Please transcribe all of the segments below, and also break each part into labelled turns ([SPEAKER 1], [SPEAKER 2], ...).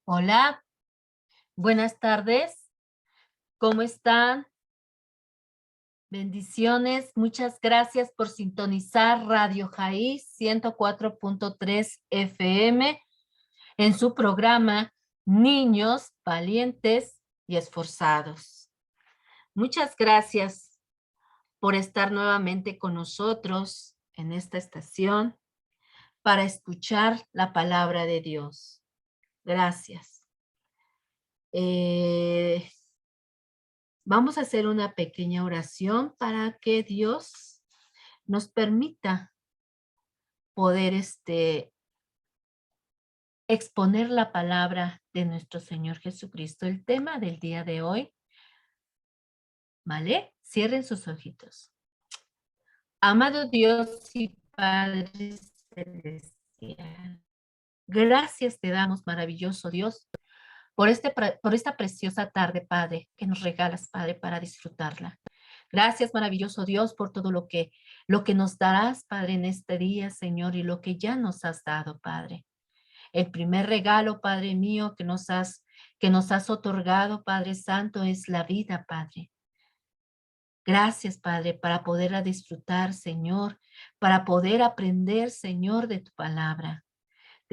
[SPEAKER 1] Hola, buenas tardes. ¿Cómo están? Bendiciones. Muchas gracias por sintonizar Radio Jaís 104.3 FM en su programa Niños Valientes y Esforzados. Muchas gracias por estar nuevamente con nosotros en esta estación para escuchar la palabra de Dios. Gracias. Eh, Vamos a hacer una pequeña oración para que Dios nos permita poder exponer la palabra de nuestro Señor Jesucristo. El tema del día de hoy, ¿vale? Cierren sus ojitos. Amado Dios y Padre Celestial, gracias te damos, maravilloso Dios, por esta preciosa tarde, Padre, que nos regalas, Padre, para disfrutarla. Gracias, maravilloso Dios, por todo lo que nos darás, Padre, en este día, Señor, y lo que ya nos has dado, Padre. El primer regalo, Padre mío, que nos has otorgado, Padre Santo, es la vida, Padre. Gracias, Padre, para poderla disfrutar, Señor, para poder aprender, Señor, de tu palabra.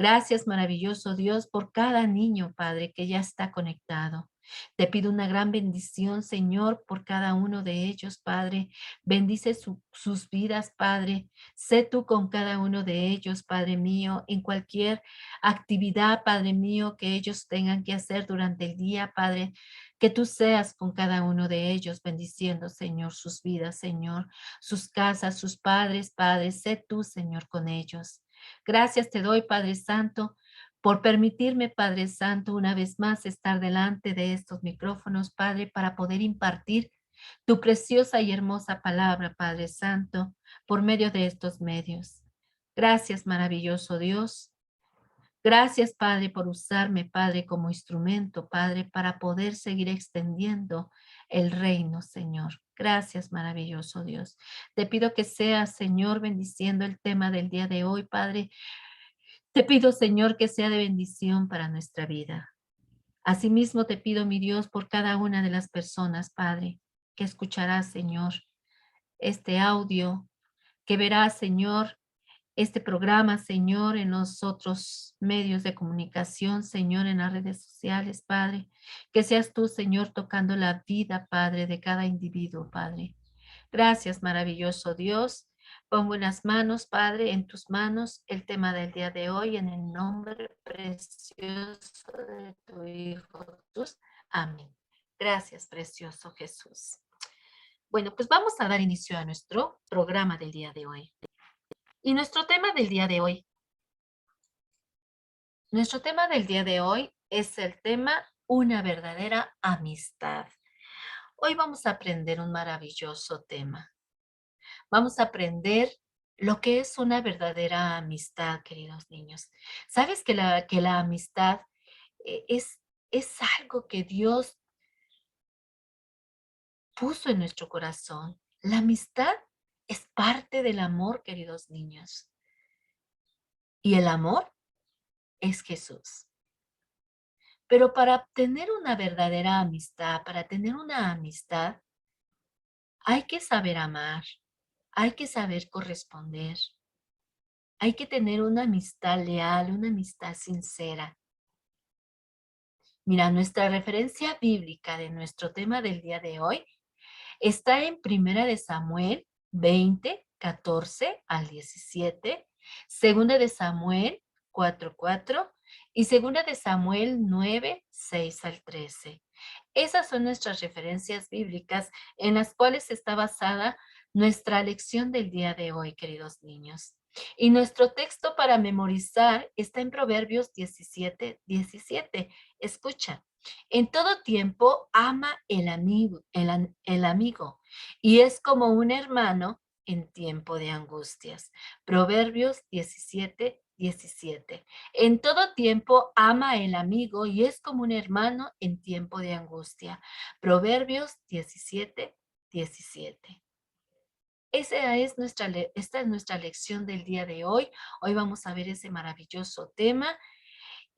[SPEAKER 1] Gracias, maravilloso Dios, por cada niño, Padre, que ya está conectado. Te pido una gran bendición, Señor, por cada uno de ellos, Padre. Bendice sus vidas, Padre. Sé tú con cada uno de ellos, Padre mío, en cualquier actividad, Padre mío, que ellos tengan que hacer durante el día, Padre. Que tú seas con cada uno de ellos, bendiciendo, Señor, sus vidas, Señor, sus casas, sus padres, Padre. Sé tú, Señor, con ellos. Gracias te doy, Padre Santo, por permitirme, Padre Santo, una vez más estar delante de estos micrófonos, Padre, para poder impartir tu preciosa y hermosa palabra, Padre Santo, por medio de estos medios. Gracias, maravilloso Dios. Gracias, Padre, por usarme, Padre, como instrumento, Padre, para poder seguir extendiendo el reino, Señor. Gracias, maravilloso Dios. Te pido que seas, Señor, bendiciendo el tema del día de hoy, Padre. Te pido, Señor, que sea de bendición para nuestra vida. Asimismo, te pido, mi Dios, por cada una de las personas, Padre, que escuchará, Señor, este audio, que verá, Señor, este programa, Señor, en los otros medios de comunicación, Señor, en las redes sociales, Padre. Que seas tú, Señor, tocando la vida, Padre, de cada individuo, Padre. Gracias, maravilloso Dios. Pongo en las manos, Padre, en tus manos el tema del día de hoy, en el nombre precioso de tu Hijo Jesús. Amén. Gracias, precioso Jesús. Bueno, pues vamos a dar inicio a nuestro programa del día de hoy. Y nuestro tema del día de hoy es el tema una verdadera amistad. Hoy vamos a aprender un maravilloso tema. Vamos a aprender lo que es una verdadera amistad, queridos niños. ¿Sabes que la amistad es algo que Dios puso en nuestro corazón? La amistad es parte del amor, queridos niños. Y el amor es Jesús. Pero para tener una verdadera amistad, para tener una amistad, hay que saber amar, hay que saber corresponder, hay que tener una amistad leal, una amistad sincera. Mira, nuestra referencia bíblica de nuestro tema del día de hoy está en Primera de Samuel 20, 14 al 17, Segunda de Samuel 4, 4 y Segunda de Samuel 9, 6 al 13. Esas son nuestras referencias bíblicas en las cuales está basada nuestra lección del día de hoy, queridos niños. Y nuestro texto para memorizar está en Proverbios 17, 17. Escucha, en todo tiempo ama el amigo y es como un hermano en tiempo de angustias. Proverbios 17, 17. En todo tiempo ama el amigo y es como un hermano en tiempo de angustia. Proverbios 17, 17. Esta es nuestra lección del día de hoy. Hoy vamos a ver ese maravilloso tema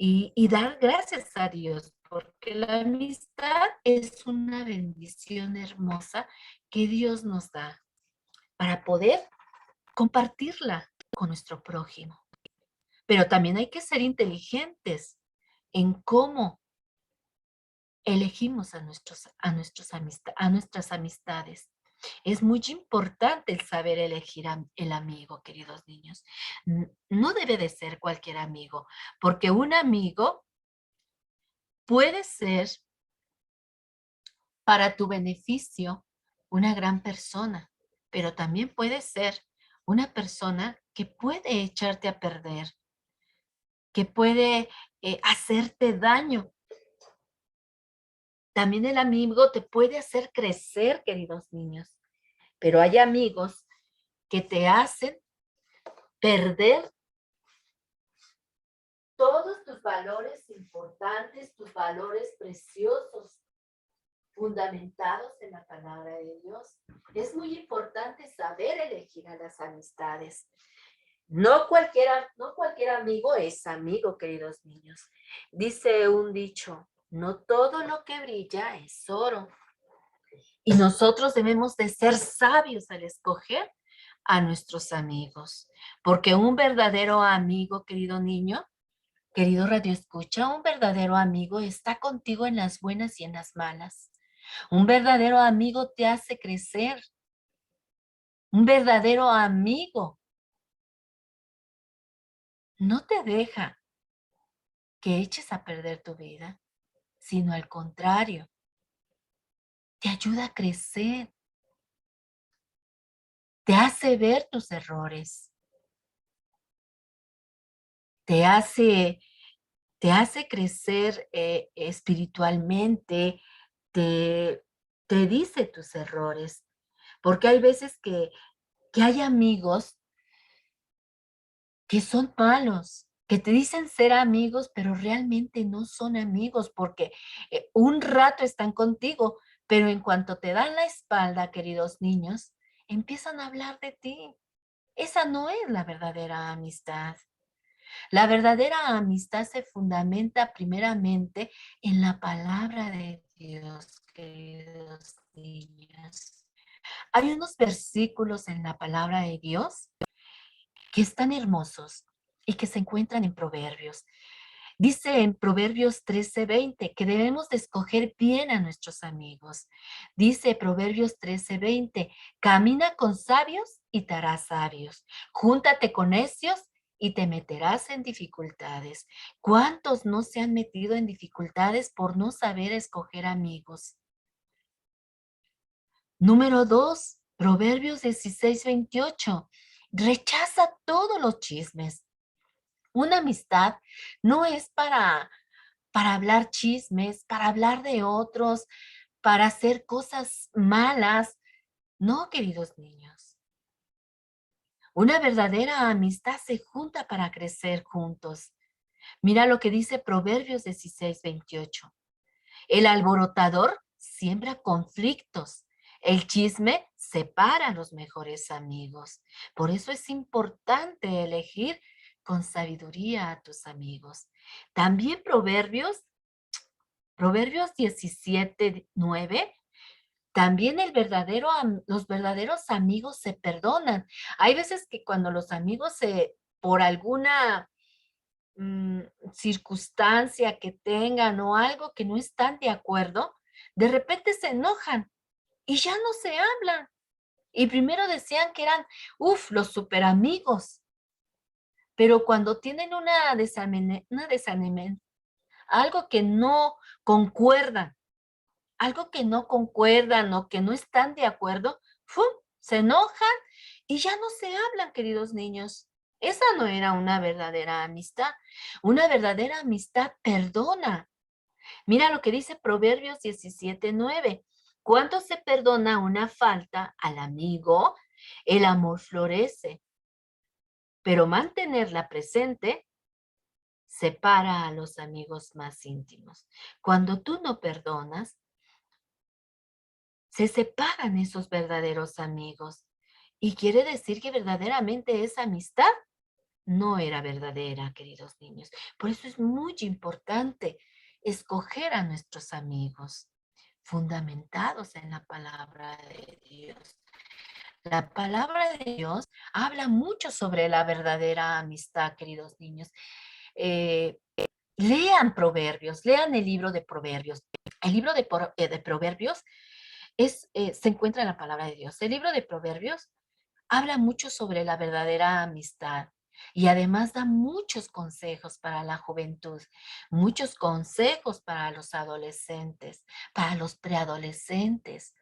[SPEAKER 1] y dar gracias a Dios, porque la amistad es una bendición hermosa que Dios nos da para poder compartirla con nuestro prójimo. Pero también hay que ser inteligentes en cómo elegimos a nuestras amistades. Es muy importante el saber elegir el amigo, queridos niños. No debe de ser cualquier amigo, porque un amigo puede ser para tu beneficio una gran persona, pero también puede ser una persona que puede echarte a perder, que puede hacerte daño. También el amigo te puede hacer crecer, queridos niños, pero hay amigos que te hacen perder todos tus valores importantes, tus valores preciosos, fundamentados en la palabra de Dios. Es muy importante saber elegir a las amistades. No cualquier amigo es amigo, queridos niños. Dice un dicho, no todo lo que brilla es oro. Y nosotros debemos de ser sabios al escoger a nuestros amigos, porque un verdadero amigo, querido niño, querido Radio Escucha, un verdadero amigo está contigo en las buenas y en las malas. Un verdadero amigo te hace crecer. Un verdadero amigo no te deja que eches a perder tu vida, sino al contrario, te ayuda a crecer, te hace ver tus errores, te hace, te hace crecer espiritualmente, te, te dice tus errores, porque hay veces que hay amigos que son malos, que te dicen ser amigos, pero realmente no son amigos porque un rato están contigo, pero en cuanto te dan la espalda, queridos niños, empiezan a hablar de ti. Esa no es la verdadera amistad. La verdadera amistad se fundamenta primeramente en la palabra de Dios, queridos niños. Hay unos versículos en la palabra de Dios que están hermosos y que se encuentran en Proverbios. Dice en Proverbios 13:20 que debemos de escoger bien a nuestros amigos. Dice Proverbios 13:20, camina con sabios y te harás sabios. Júntate con necios y te meterás en dificultades. ¿Cuántos no se han metido en dificultades por no saber escoger amigos? Número 2, Proverbios 16:28. Rechaza todos los chismes. Una amistad no es para hablar chismes, para hablar de otros, para hacer cosas malas. No, queridos niños. Una verdadera amistad se junta para crecer juntos. Mira lo que dice Proverbios 16:28. El alborotador siembra conflictos. El chisme separa a los mejores amigos. Por eso es importante elegir con sabiduría a tus amigos. También Proverbios 17:9, también los verdaderos amigos se perdonan. Hay veces que cuando los amigos por alguna mm, circunstancia que tengan o algo que no están de acuerdo, de repente se enojan y ya no se hablan. Y primero decían que eran, los super amigos, pero cuando tienen algo que no concuerdan, algo que no concuerdan o que no están de acuerdo, ¡fum!, se enojan y ya no se hablan, queridos niños. Esa no era una verdadera amistad. Una verdadera amistad perdona. Mira lo que dice Proverbios 17:9. Cuando se perdona una falta al amigo, el amor florece, pero mantenerla presente separa a los amigos más íntimos. Cuando tú no perdonas, se separan esos verdaderos amigos. ¿Y quiere decir que verdaderamente es amistad? no era verdadera, queridos niños. Por eso es muy importante escoger a nuestros amigos fundamentados en la palabra de Dios. La palabra de Dios habla mucho sobre la verdadera amistad, queridos niños. Eh, Lean Proverbios, lean el libro de Proverbios. El libro de Proverbios se encuentra en la palabra de Dios. El libro de Proverbios habla mucho sobre la verdadera amistad y además da muchos consejos para la juventud, muchos consejos para los adolescentes, para los preadolescentes.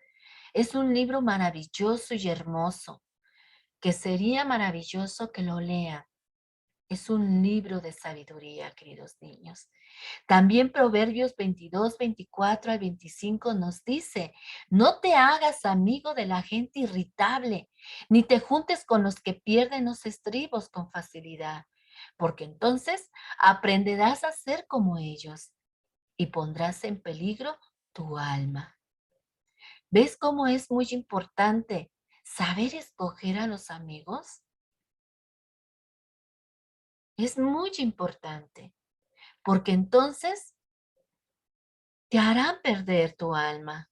[SPEAKER 1] Es un libro maravilloso y hermoso, que sería maravilloso que lo lean. Es un libro de sabiduría, queridos niños. También Proverbios 22, 24 al 25 nos dice, no te hagas amigo de la gente irritable, ni te juntes con los que pierden los estribos con facilidad, porque entonces aprenderás a ser como ellos y pondrás en peligro tu alma. ¿Ves cómo es muy importante saber escoger a los amigos? Es muy importante, porque entonces te harán perder tu alma.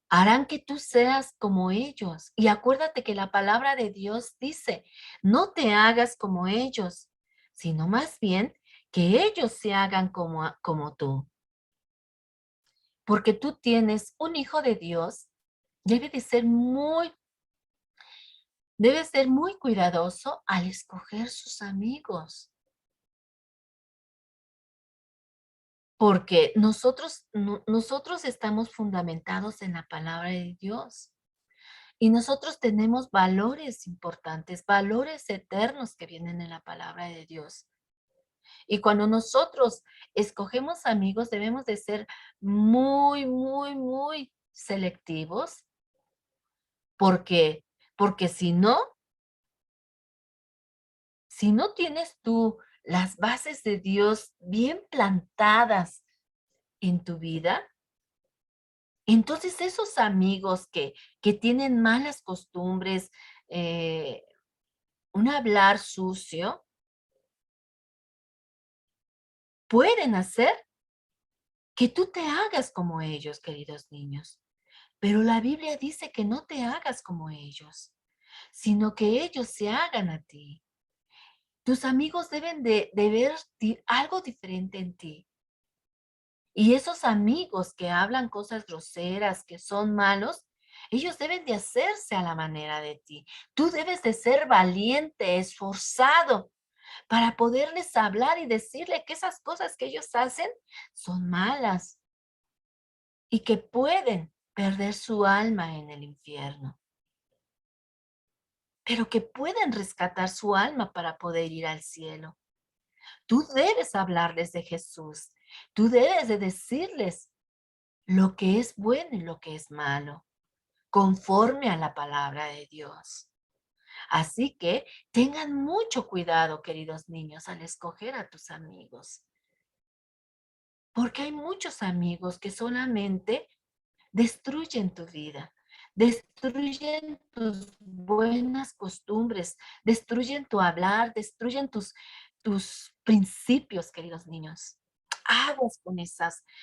[SPEAKER 1] Harán que tú seas como ellos. Y acuérdate que la palabra de Dios dice, no te hagas como ellos, sino más bien que ellos se hagan como tú. Porque tú tienes un hijo de Dios, debe ser muy cuidadoso al escoger sus amigos. Porque nosotros estamos fundamentados en la palabra de Dios. Y nosotros tenemos valores importantes, valores eternos que vienen en la palabra de Dios. Y cuando nosotros escogemos amigos, debemos de ser muy, muy, muy selectivos, porque, porque si no tienes tú las bases de Dios bien plantadas en tu vida, entonces esos amigos que tienen malas costumbres, eh, un hablar sucio, pueden hacer que tú te hagas como ellos, queridos niños. Pero la Biblia dice que no te hagas como ellos, sino que ellos se hagan a ti. Tus amigos deben de ver algo diferente en ti. Y esos amigos que hablan cosas groseras, que son malos, ellos deben de hacerse a la manera de ti. Tú debes de ser valiente, esforzado, para poderles hablar y decirle que esas cosas que ellos hacen son malas y que pueden perder su alma en el infierno, pero que pueden rescatar su alma para poder ir al cielo. Tú debes hablarles de Jesús. Tú debes de decirles lo que es bueno y lo que es malo, conforme a la palabra de Dios. Así que tengan mucho cuidado, queridos niños, al escoger a tus amigos. Porque hay muchos amigos que solamente destruyen tu vida, destruyen tus buenas costumbres, destruyen tu hablar, destruyen tus principios, queridos niños. Aguas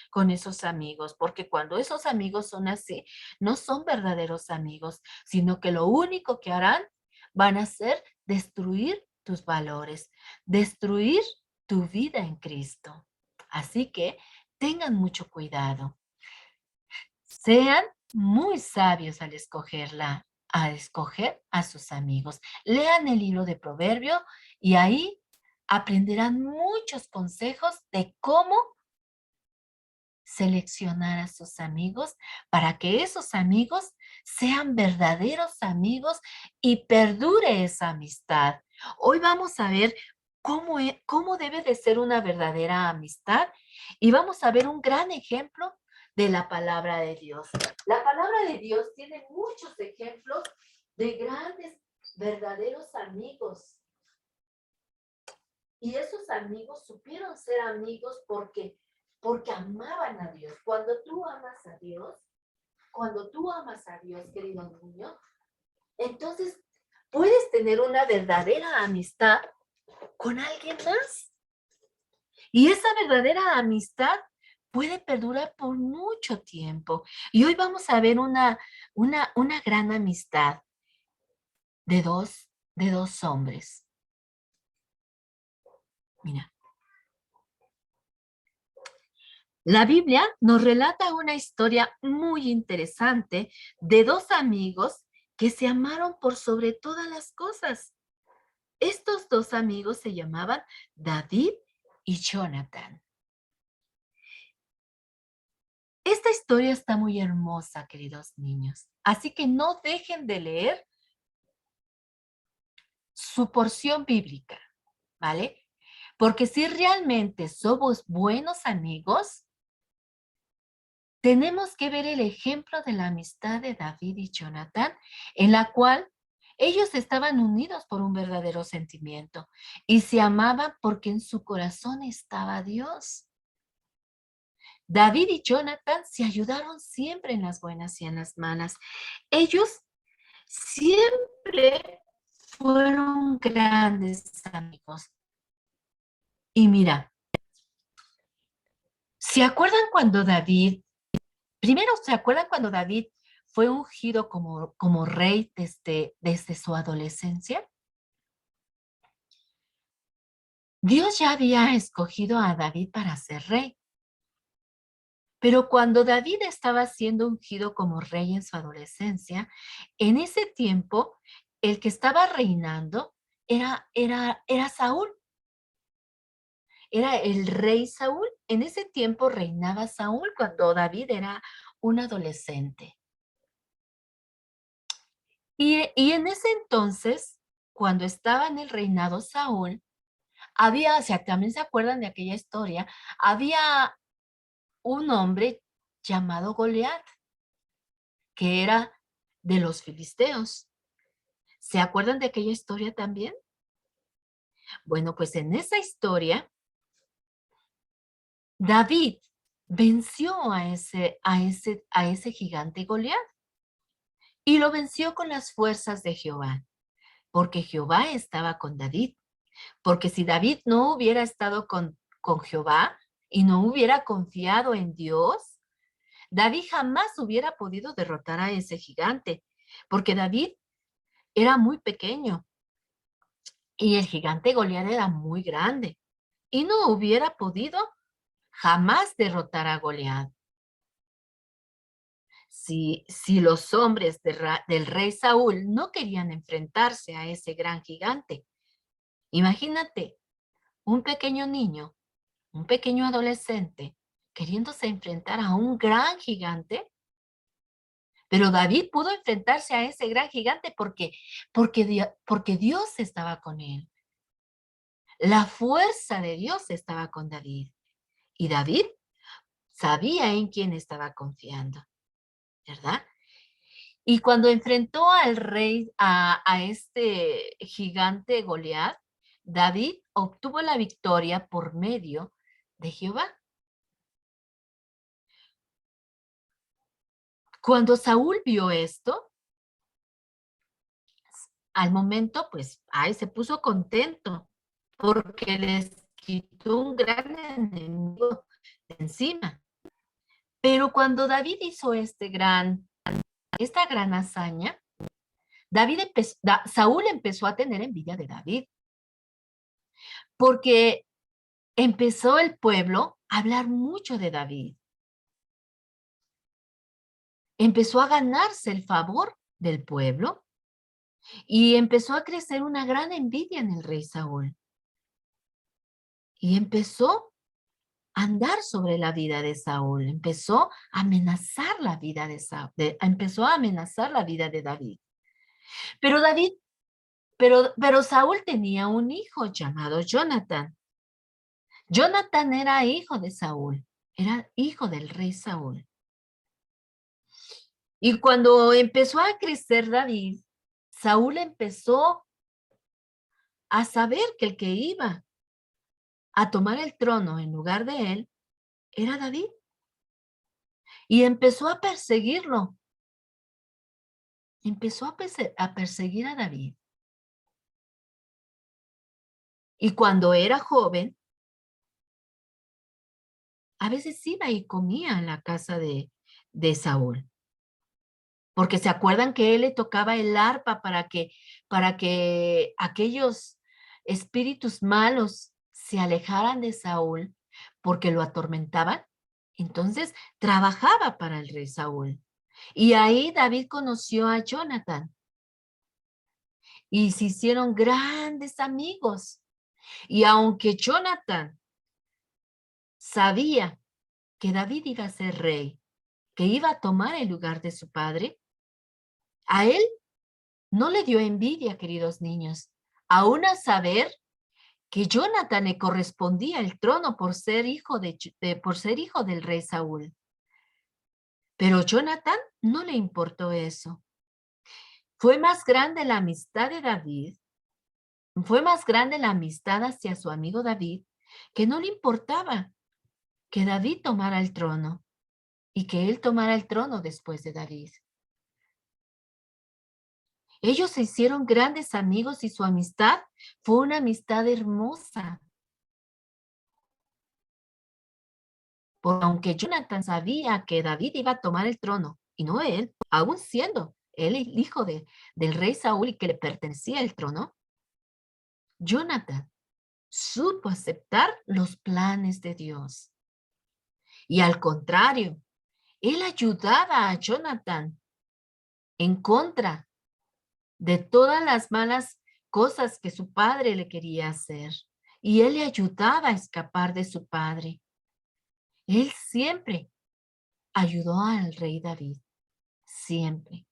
[SPEAKER 1] con esos amigos, porque cuando esos amigos son así, no son verdaderos amigos, sino que lo único que harán van a ser destruir tus valores, destruir tu vida en Cristo. Así que tengan mucho cuidado. Sean muy sabios al escoger a sus amigos. Lean el libro de Proverbio y ahí aprenderán muchos consejos de cómo seleccionar a sus amigos para que esos amigos sean verdaderos amigos y perdure esa amistad. Hoy vamos a ver cómo debe de ser una verdadera amistad y vamos a ver un gran ejemplo de la palabra de Dios. La palabra de Dios tiene muchos ejemplos de grandes, verdaderos amigos. Y esos amigos supieron ser amigos porque amaban a Dios. Cuando tú amas a Dios, querido niño, entonces puedes tener una verdadera amistad con alguien más. Y esa verdadera amistad puede perdurar por mucho tiempo. Y hoy vamos a ver una gran amistad de dos hombres. Mira. La Biblia nos relata una historia muy interesante de dos amigos que se amaron por sobre todas las cosas. Estos dos amigos se llamaban David y Jonathan. Esta historia está muy hermosa, queridos niños. Así que no dejen de leer su porción bíblica, ¿vale? Porque si realmente somos buenos amigos, tenemos que ver el ejemplo de la amistad de David y Jonathan, en la cual ellos estaban unidos por un verdadero sentimiento y se amaban porque en su corazón estaba Dios. David y Jonathan se ayudaron siempre en las buenas y en las malas. Ellos siempre fueron grandes amigos. Y mira, ¿se acuerdan cuando David fue ungido como rey desde su adolescencia? Dios ya había escogido a David para ser rey. Pero cuando David estaba siendo ungido como rey en su adolescencia, en ese tiempo, el que estaba reinando era Saúl. Era el rey Saúl. En ese tiempo reinaba Saúl cuando David era un adolescente. Y en ese entonces, cuando estaba en el reinado Saúl, o sea, también se acuerdan de aquella historia, había un hombre llamado Goliat, que era de los filisteos. ¿Se acuerdan de aquella historia también? Bueno, pues en esa historia, David venció a ese gigante Goliat y lo venció con las fuerzas de Jehová, porque Jehová estaba con David. Porque si David no hubiera estado con Jehová y no hubiera confiado en Dios, David jamás hubiera podido derrotar a ese gigante, porque David era muy pequeño y el gigante Goliat era muy grande y no hubiera podido jamás derrotar a Goliat. Si los hombres del rey Saúl no querían enfrentarse a ese gran gigante, imagínate un pequeño niño, un pequeño adolescente, queriéndose enfrentar a un gran gigante, pero David pudo enfrentarse a ese gran gigante porque Dios estaba con él. La fuerza de Dios estaba con David. Y David sabía en quién estaba confiando, ¿verdad? Y cuando enfrentó al rey, a este gigante Goliat, David obtuvo la victoria por medio de Jehová. Cuando Saúl vio esto, al momento, pues, se puso contento porque les quitó un gran enemigo de encima. Pero cuando David hizo esta gran hazaña, Saúl empezó a tener envidia de David, porque empezó el pueblo a hablar mucho de David. Empezó a ganarse el favor del pueblo y empezó a crecer una gran envidia en el rey Saúl. Y empezó a andar sobre la vida de Saúl, empezó a amenazar la vida de Saúl, empezó a amenazar la vida de David. Pero pero Saúl tenía un hijo llamado Jonathan. Jonathan era hijo de Saúl, era hijo del rey Saúl. Y cuando empezó a crecer David, Saúl empezó a saber que el que iba a tomar el trono en lugar de él era David. Y empezó a perseguirlo. Empezó a perseguir a David. Y cuando era joven, a veces iba y comía en la casa de Saúl. Porque se acuerdan que él le tocaba el arpa para que aquellos espíritus malos se alejaran de Saúl porque lo atormentaban. Entonces trabajaba para el rey Saúl. Y ahí David conoció a Jonathan y se hicieron grandes amigos. Y aunque Jonathan sabía que David iba a ser rey, que iba a tomar el lugar de su padre, a él no le dio envidia, queridos niños, aún a saber que Jonathan le correspondía el trono por ser hijo por ser hijo del rey Saúl. Pero Jonathan no le importó eso. Fue más grande la amistad de David, fue más grande la amistad hacia su amigo David, que no le importaba que David tomara el trono y que él tomara el trono después de David. Ellos se hicieron grandes amigos y su amistad fue una amistad hermosa. Porque aunque Jonathan sabía que David iba a tomar el trono, y no él, aún siendo él el hijo del rey Saúl y que le pertenecía el trono, Jonathan supo aceptar los planes de Dios. Y al contrario, él ayudaba a Jonathan en contra de todas las malas cosas que su padre le quería hacer. Y él le ayudaba a escapar de su padre. Él siempre ayudó al rey David, siempre.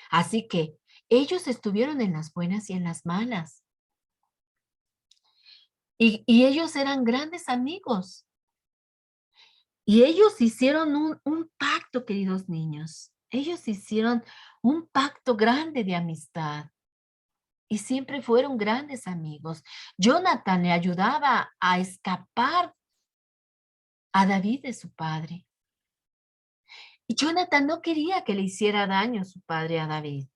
[SPEAKER 1] Así que ellos estuvieron en las buenas y en las malas. Y ellos eran grandes amigos. Y ellos hicieron un pacto, queridos niños. Ellos hicieron un pacto grande de amistad. Y siempre fueron grandes amigos. Jonathan le ayudaba a escapar a David de su padre. Y Jonathan no quería que le hiciera daño su padre a David,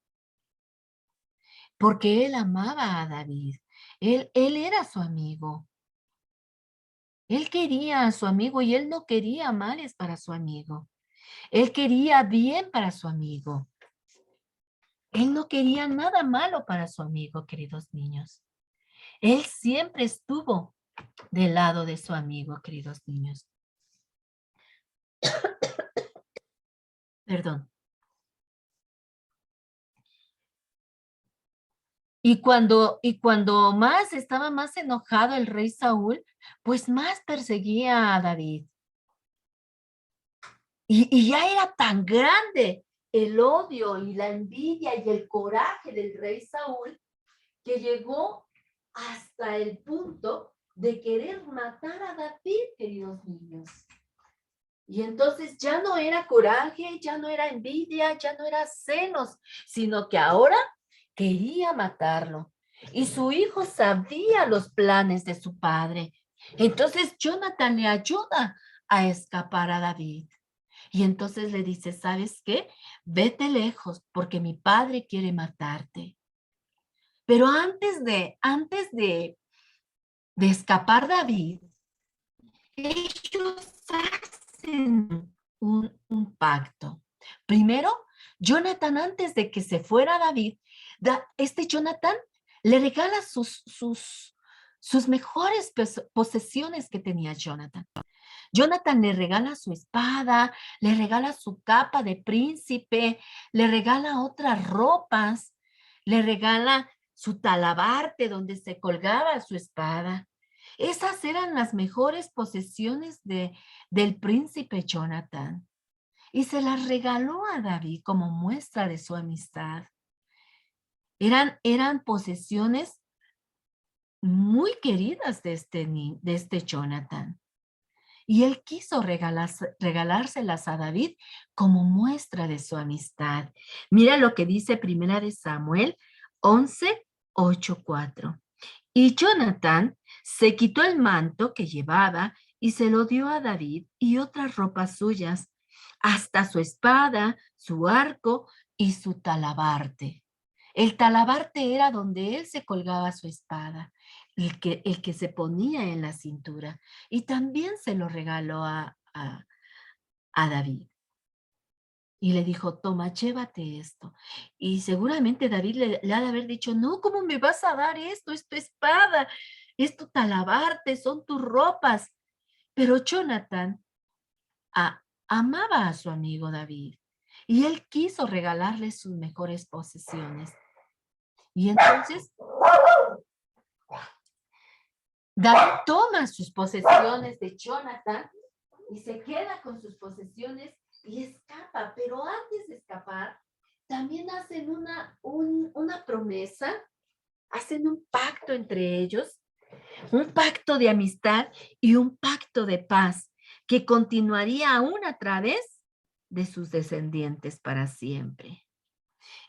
[SPEAKER 1] porque él amaba a David. Él era su amigo. Él quería a su amigo y él no quería males para su amigo. Él quería bien para su amigo. Él no quería nada malo para su amigo, queridos niños. Él siempre estuvo del lado de su amigo, queridos niños. Perdón. Y cuando más estaba más enojado el rey Saúl, pues más perseguía a David. Y ya era tan grande el odio y la envidia y el coraje del rey Saúl que llegó hasta el punto de querer matar a David, queridos niños. Y entonces ya no era coraje, ya no era envidia, ya no era celos, sino que ahora quería matarlo. Y su hijo sabía los planes de su padre. Entonces Jonathan le ayuda a escapar a David. Y entonces le dice, ¿sabes qué? Vete lejos porque mi padre quiere matarte. Pero antes de escapar David, ellos hacen un pacto. Primero, Jonathan, antes de que se fuera David, Jonathan le regala sus mejores posesiones que tenía Jonathan. Jonathan le regala su espada, le regala su capa de príncipe, le regala otras ropas, le regala su talabarte donde se colgaba su espada. Esas eran las mejores posesiones del príncipe Jonathan. Y se las regaló a David como muestra de su amistad. Eran posesiones muy queridas de este Jonathan. Y él quiso regalárselas a David como muestra de su amistad. Mira lo que dice Primera de Samuel 11, 8, 4. Y Jonathan se quitó el manto que llevaba y se lo dio a David y otras ropas suyas, hasta su espada, su arco y su talabarte. El talabarte era donde él se colgaba su espada. el que se ponía en la cintura. Y también se lo regaló a David. Y le dijo, toma, llévate esto. Y seguramente David le ha de haber dicho, no, ¿cómo me vas a dar esto? Es tu espada, es tu talabarte, son tus ropas. Pero Jonathan amaba a su amigo David y él quiso regalarle sus mejores posesiones. Y entonces David toma sus posesiones de Jonathan y se queda con sus posesiones y escapa, pero antes de escapar, también hacen una promesa, hacen un pacto entre ellos, un pacto de amistad y un pacto de paz que continuaría aún a través de sus descendientes para siempre.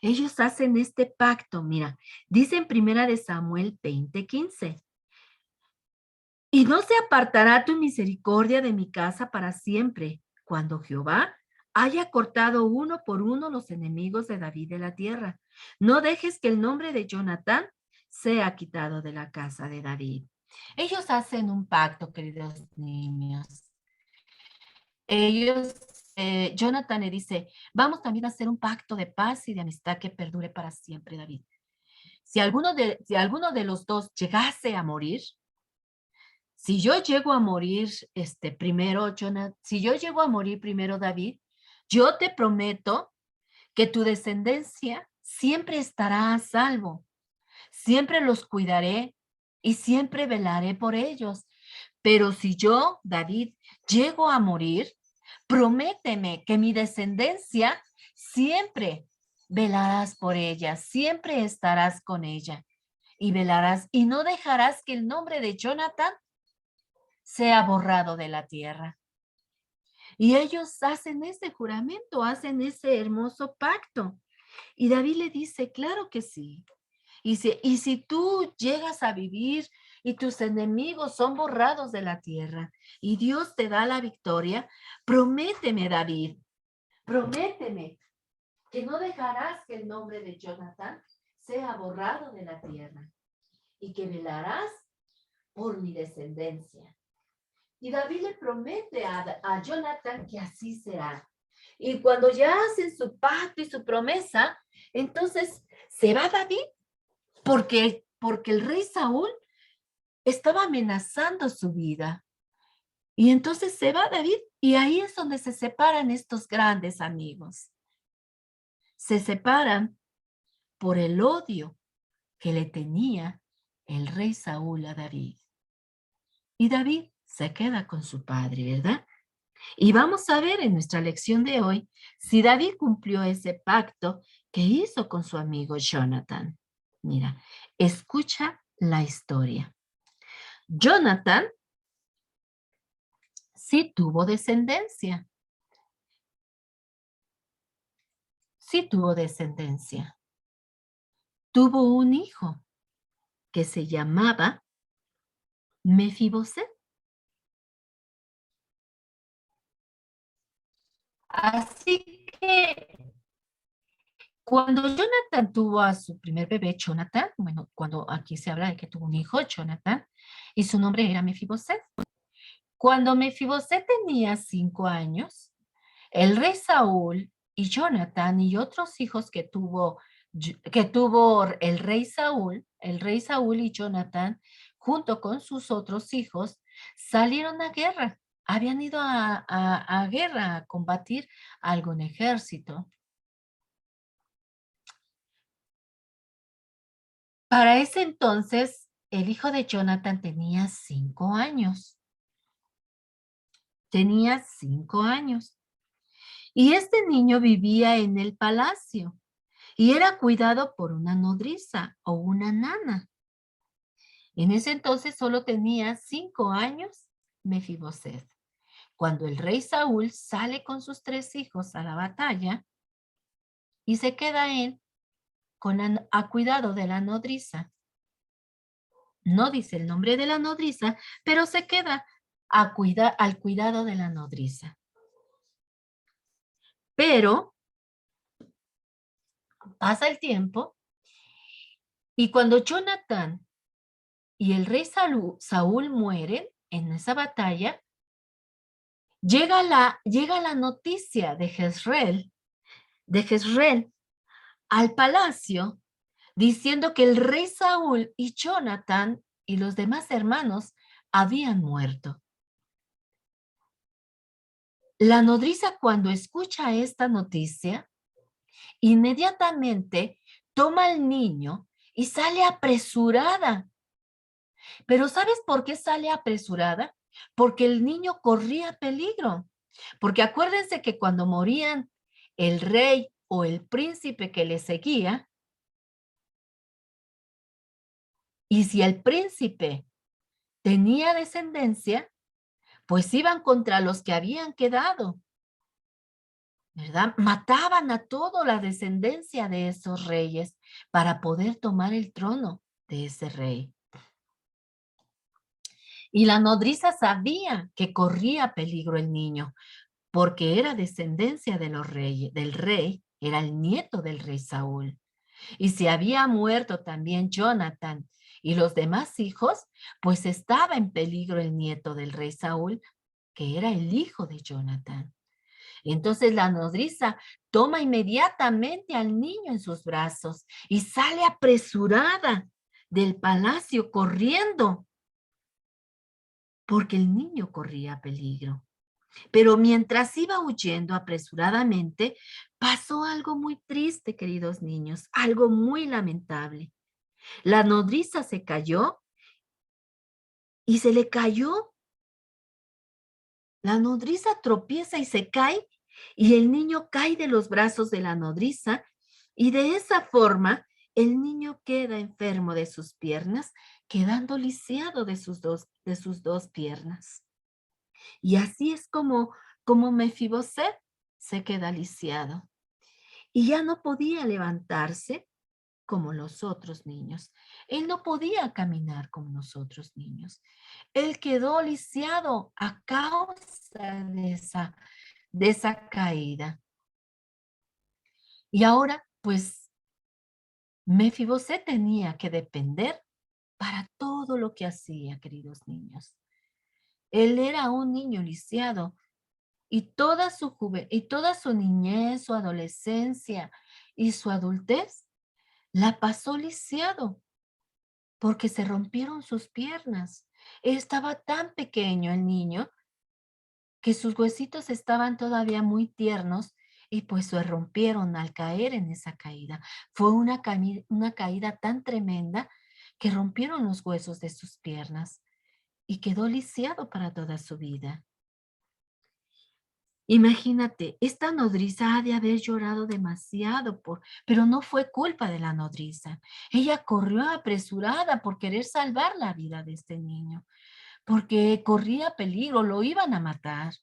[SPEAKER 1] Ellos hacen este pacto, mira, dice en Primera de Samuel 20:15. Y no se apartará tu misericordia de mi casa para siempre, cuando Jehová haya cortado uno por uno los enemigos de David de la tierra. No dejes que el nombre de Jonatán sea quitado de la casa de David. Ellos hacen un pacto, queridos niños. Ellos, Jonathan le dice, vamos también a hacer un pacto de paz y de amistad que perdure para siempre, David. Si alguno de los dos llegase a morir, si yo llego a morir primero, Jonathan, si yo llego a morir primero, David, yo te prometo que tu descendencia siempre estará a salvo. Siempre los cuidaré y siempre velaré por ellos. Pero si yo, David, llego a morir, prométeme que mi descendencia siempre velarás por ella, siempre estarás con ella y velarás y no dejarás que el nombre de Jonathan sea borrado de la tierra. Y ellos hacen ese juramento, hacen ese hermoso pacto. Y David le dice, claro que sí. Y si tú llegas a vivir y tus enemigos son borrados de la tierra y Dios te da la victoria, prométeme, David, prométeme que no dejarás que el nombre de Jonathan sea borrado de la tierra y que velarás por mi descendencia. Y David le promete a Jonathan que así será. Y cuando ya hacen su pacto y su promesa, entonces se va David porque el rey Saúl estaba amenazando su vida. Y entonces se va David y ahí es donde se separan estos grandes amigos. Se separan por el odio que le tenía el rey Saúl a David. Y David se queda con su padre, ¿verdad? Y vamos a ver en nuestra lección de hoy si David cumplió ese pacto que hizo con su amigo Jonathan. Mira, escucha la historia. Jonathan sí tuvo descendencia. Sí tuvo descendencia. Tuvo un hijo que se llamaba Mefiboset. Así que cuando Jonathan tuvo a su primer bebé, Jonathan, bueno, cuando aquí se habla de que tuvo un hijo, Jonathan, y su nombre era Mefiboset. Cuando Mefiboset tenía 5 años, el rey Saúl y Jonathan y otros hijos que tuvo el rey Saúl y Jonathan, junto con sus otros hijos, salieron a guerra. Habían ido a guerra, a combatir algún ejército. Para ese entonces, el hijo de Jonathan tenía 5 años. Tenía 5 años. Y este niño vivía en el palacio y era cuidado por una nodriza o una nana. En ese entonces solo tenía 5 años Mefiboset. Cuando el rey Saúl sale con sus 3 hijos a la batalla y se queda él a cuidado de la nodriza. No dice el nombre de la nodriza, pero se queda al cuidado de la nodriza. Pero pasa el tiempo y cuando Jonathan y el rey Saúl muere en esa batalla, llega la noticia de Jezreel al palacio, diciendo que el rey Saúl y Jonatán y los demás hermanos habían muerto. La nodriza, cuando escucha esta noticia, inmediatamente toma al niño y sale apresurada. Pero ¿sabes por qué sale apresurada? Porque el niño corría peligro. Porque acuérdense que cuando morían el rey o el príncipe que le seguía, y si el príncipe tenía descendencia, pues iban contra los que habían quedado, ¿verdad? Mataban a toda la descendencia de esos reyes para poder tomar el trono de ese rey. Y la nodriza sabía que corría peligro el niño, porque era descendencia de los reyes, del rey, era el nieto del rey Saúl. Y si había muerto también Jonathan y los demás hijos, pues estaba en peligro el nieto del rey Saúl, que era el hijo de Jonathan. Entonces la nodriza toma inmediatamente al niño en sus brazos y sale apresurada del palacio corriendo, porque el niño corría peligro. Pero mientras iba huyendo apresuradamente, pasó algo muy triste, queridos niños, algo muy lamentable. La nodriza se cayó y se le cayó. La nodriza tropieza y se cae y el niño cae de los brazos de la nodriza y de esa forma el niño queda enfermo de sus piernas, quedando lisiado de sus dos piernas. Y así es como Mefiboset se queda lisiado. Y ya no podía levantarse como los otros niños. Él no podía caminar como los otros niños. Él quedó lisiado a causa de esa caída. Y ahora, pues, Mefiboset tenía que depender para todo lo que hacía, queridos niños. Él era un niño lisiado y toda su niñez, su adolescencia y su adultez la pasó lisiado porque se rompieron sus piernas. Estaba tan pequeño el niño que sus huesitos estaban todavía muy tiernos y pues se rompieron al caer en esa caída. Fue una caída tan tremenda que rompieron los huesos de sus piernas y quedó lisiado para toda su vida. Imagínate, esta nodriza ha de haber llorado demasiado, pero no fue culpa de la nodriza. Ella corrió apresurada por querer salvar la vida de este niño, porque corría peligro, lo iban a matar.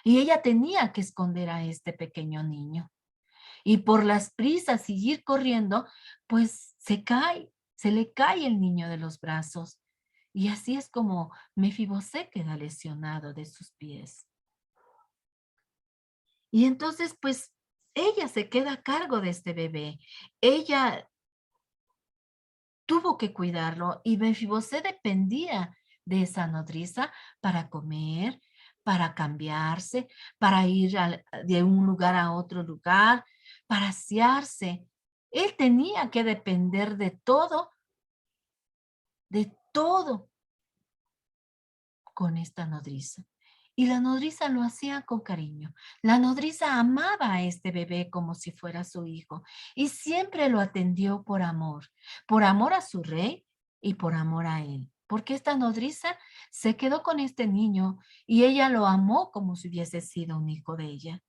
[SPEAKER 1] Y ella tenía que esconder a este pequeño niño. Y por las prisas y ir corriendo, pues se le cae el niño de los brazos. Y así es como Mefiboset queda lesionado de sus pies. Y entonces, pues, ella se queda a cargo de este bebé. Ella tuvo que cuidarlo y Mefiboset dependía de esa nodriza para comer, para cambiarse, para ir de un lugar a otro lugar, para asearse. Él tenía que depender de todo con esta nodriza. Y la nodriza lo hacía con cariño. La nodriza amaba a este bebé como si fuera su hijo y siempre lo atendió por amor a su rey y por amor a él. Porque esta nodriza se quedó con este niño y ella lo amó como si hubiese sido un hijo de ella.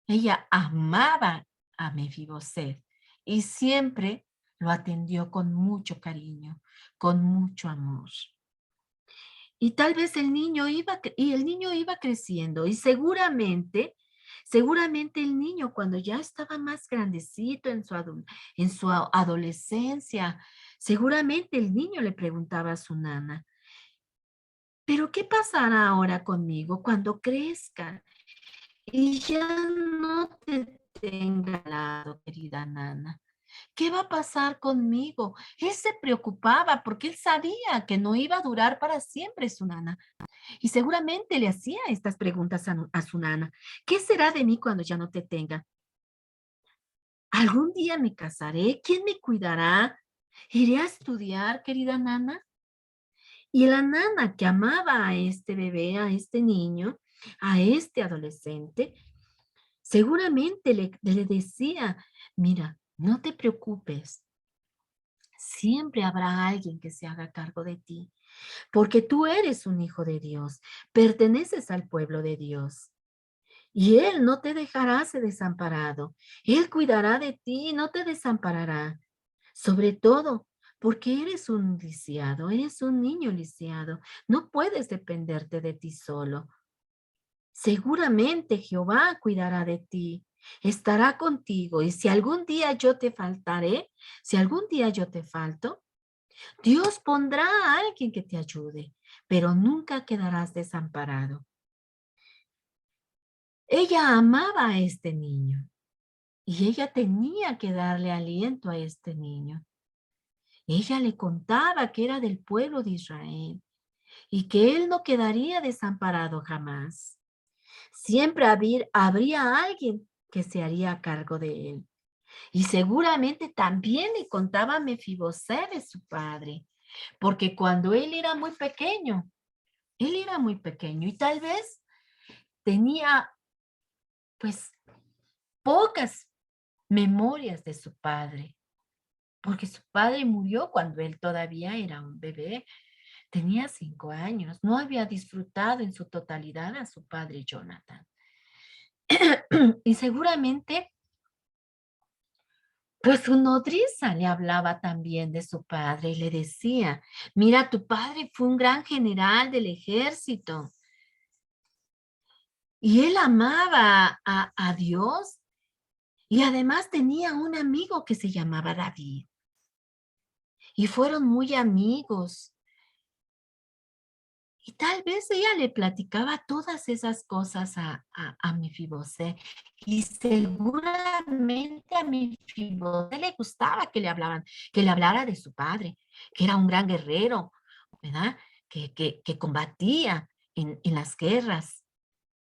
[SPEAKER 1] Ella amaba a Mefiboset y siempre lo atendió con mucho cariño, con mucho amor. Y tal vez el niño iba creciendo y seguramente el niño cuando ya estaba más grandecito en su adolescencia, seguramente el niño le preguntaba a su nana, ¿pero qué pasará ahora conmigo cuando crezca y ya no te tenga al lado, querida nana? ¿Qué va a pasar conmigo? Él se preocupaba porque él sabía que no iba a durar para siempre su nana. Y seguramente le hacía estas preguntas a su nana. ¿Qué será de mí cuando ya no te tenga? ¿Algún día me casaré? ¿Quién me cuidará? ¿Iré a estudiar, querida nana? Y la nana que amaba a este bebé, a este niño, a este adolescente, seguramente le decía, mira, no te preocupes, siempre habrá alguien que se haga cargo de ti, porque tú eres un hijo de Dios, perteneces al pueblo de Dios. Y Él no te dejará ser desamparado. Él cuidará de ti, no te desamparará. Sobre todo, porque eres un lisiado, eres un niño lisiado. No puedes dependerte de ti solo. Seguramente Jehová cuidará de ti, estará contigo. Y si algún día yo te faltaré, si algún día yo te falto, Dios pondrá a alguien que te ayude, pero nunca quedarás desamparado. Ella amaba a este niño y ella tenía que darle aliento a este niño. Ella le contaba que era del pueblo de Israel y que él no quedaría desamparado jamás. Siempre habría alguien que se haría cargo de él. Y seguramente también le contaba a Mefibosé de su padre, porque cuando él era muy pequeño y tal vez tenía pues pocas memorias de su padre, porque su padre murió cuando él todavía era un bebé, tenía 5 años, no había disfrutado en su totalidad a su padre Jonathan. Y seguramente, pues su nodriza le hablaba también de su padre y le decía, mira, tu padre fue un gran general del ejército y él amaba a Dios y además tenía un amigo que se llamaba David y fueron muy amigos. Y tal vez ella le platicaba todas esas cosas a Mefibosé. Y seguramente a Mefibosé le gustaba que le hablaban, que le hablara de su padre, que era un gran guerrero, ¿verdad? Que combatía en las guerras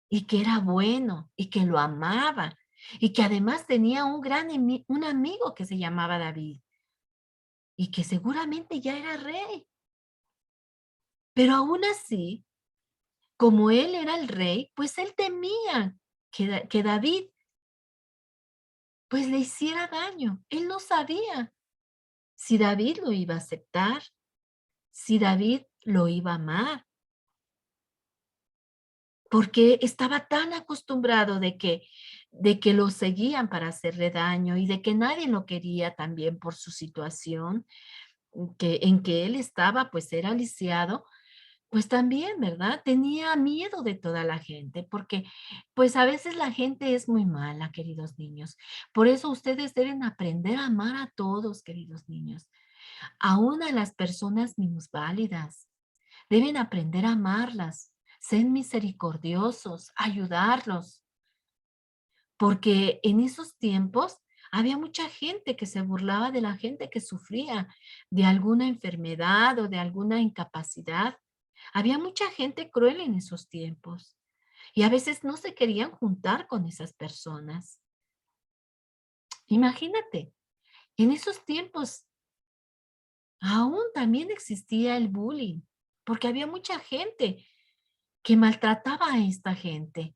[SPEAKER 1] y que era bueno y que lo amaba y que además tenía un amigo que se llamaba David y que seguramente ya era rey. Pero aún así, como él era el rey, pues él temía que David pues le hiciera daño. Él no sabía si David lo iba a aceptar, si David lo iba a amar, porque estaba tan acostumbrado de que lo seguían para hacerle daño y de que nadie lo quería también por su situación, en que él estaba, pues era lisiado. Pues también, ¿verdad? Tenía miedo de toda la gente, porque pues a veces la gente es muy mala, queridos niños. Por eso ustedes deben aprender a amar a todos, queridos niños, aún a las personas minusválidas. Deben aprender a amarlas, ser misericordiosos, ayudarlos, porque en esos tiempos había mucha gente que se burlaba de la gente que sufría de alguna enfermedad o de alguna incapacidad. Había mucha gente cruel en esos tiempos y a veces no se querían juntar con esas personas. Imagínate, en esos tiempos aún también existía el bullying, porque había mucha gente que maltrataba a esta gente,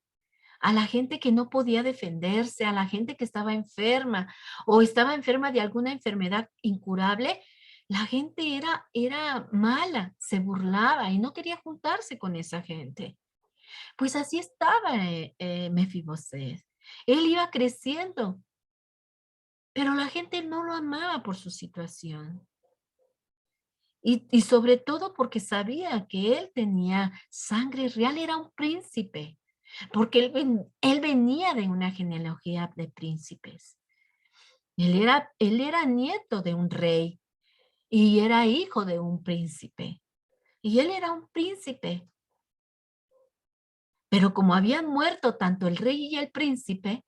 [SPEAKER 1] a la gente que no podía defenderse, a la gente que estaba enferma o estaba enferma de alguna enfermedad incurable. La gente era mala, se burlaba y no quería juntarse con esa gente. Pues así estaba Mefiboset. Él iba creciendo, pero la gente no lo amaba por su situación. Y sobre todo porque sabía que él tenía sangre real, era un príncipe, porque él venía de una genealogía de príncipes. Él era nieto de un rey y era hijo de un príncipe. Y él era un príncipe. Pero como habían muerto tanto el rey y el príncipe,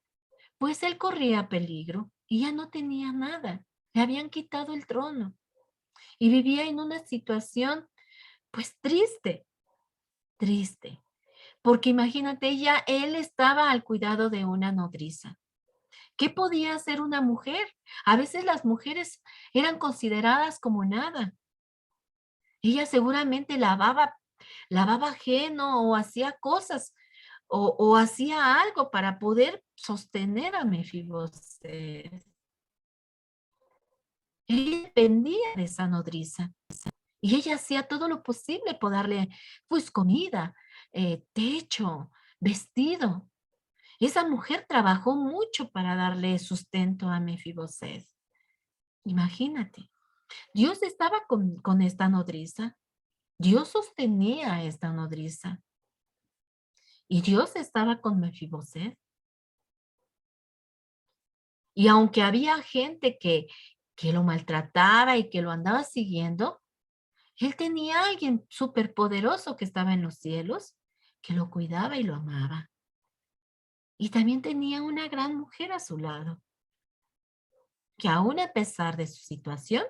[SPEAKER 1] pues él corría peligro. y ya no tenía nada. Le habían quitado el trono y vivía en una situación pues triste, triste. Porque imagínate, él estaba al cuidado de una nodriza. ¿Qué podía hacer una mujer? A veces las mujeres eran consideradas como nada. Ella seguramente lavaba ajeno o hacía cosas o hacía algo para poder sostener a Mefiboset. Ella dependía de esa nodriza y ella hacía todo lo posible por darle pues comida, techo, vestido. Esa mujer trabajó mucho para darle sustento a Mefiboset. Imagínate, Dios estaba con esta nodriza. Dios sostenía a esta nodriza. Y Dios estaba con Mefiboset. Y aunque había gente que lo maltrataba y que lo andaba siguiendo, él tenía a alguien superpoderoso que estaba en los cielos, que lo cuidaba y lo amaba. Y también tenía una gran mujer a su lado, que aún a pesar de su situación,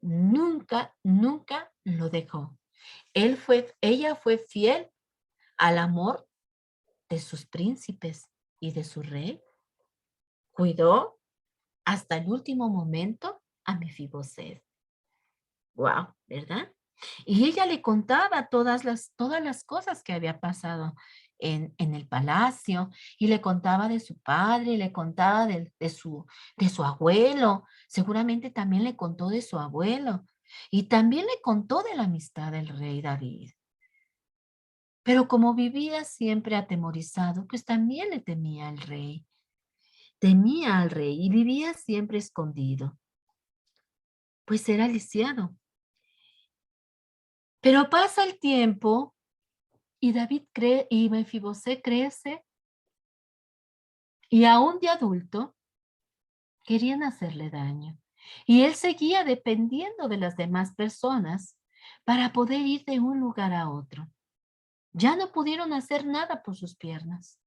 [SPEAKER 1] nunca, nunca lo dejó. Ella fue fiel al amor de sus príncipes y de su rey. Cuidó hasta el último momento a Mefiboset. Wow, ¿verdad? Y ella le contaba todas las cosas que había pasado en el palacio, y le contaba de su padre, le contaba de su abuelo, seguramente también le contó de su abuelo, y también le contó de la amistad del rey David. Pero como vivía siempre atemorizado, pues también le temía al rey y vivía siempre escondido, pues era lisiado. Pero pasa el tiempo y y Mefiboset crece, y aún de adulto querían hacerle daño. Y él seguía dependiendo de las demás personas para poder ir de un lugar a otro. Ya no pudieron hacer nada por sus piernas.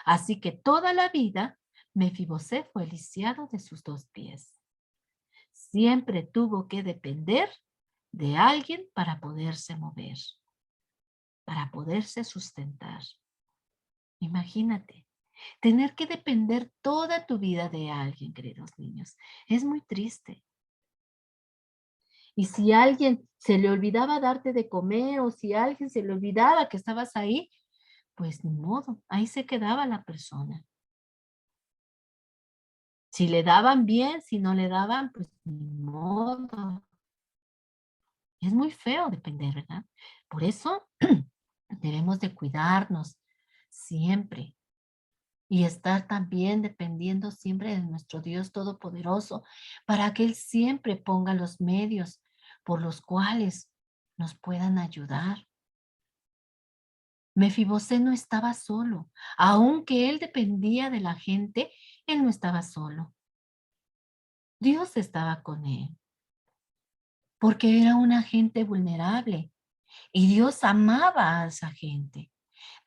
[SPEAKER 1] Así que toda la vida Mefiboset fue lisiado de sus dos pies. Siempre tuvo que depender de alguien para poderse mover, para poderse sustentar. Imagínate, tener que depender toda tu vida de alguien, queridos niños. Es muy triste. Y si alguien se le olvidaba darte de comer, o si alguien se le olvidaba que estabas ahí, pues ni modo, ahí se quedaba la persona. Si le daban bien, si no le daban, pues ni modo. Es muy feo depender, ¿verdad? Por eso debemos de cuidarnos siempre y estar también dependiendo siempre de nuestro Dios Todopoderoso, para que Él siempre ponga los medios por los cuales nos puedan ayudar. Mefiboset no estaba solo. Aunque él dependía de la gente, él no estaba solo. Dios estaba con él, porque era una gente vulnerable y Dios amaba a esa gente.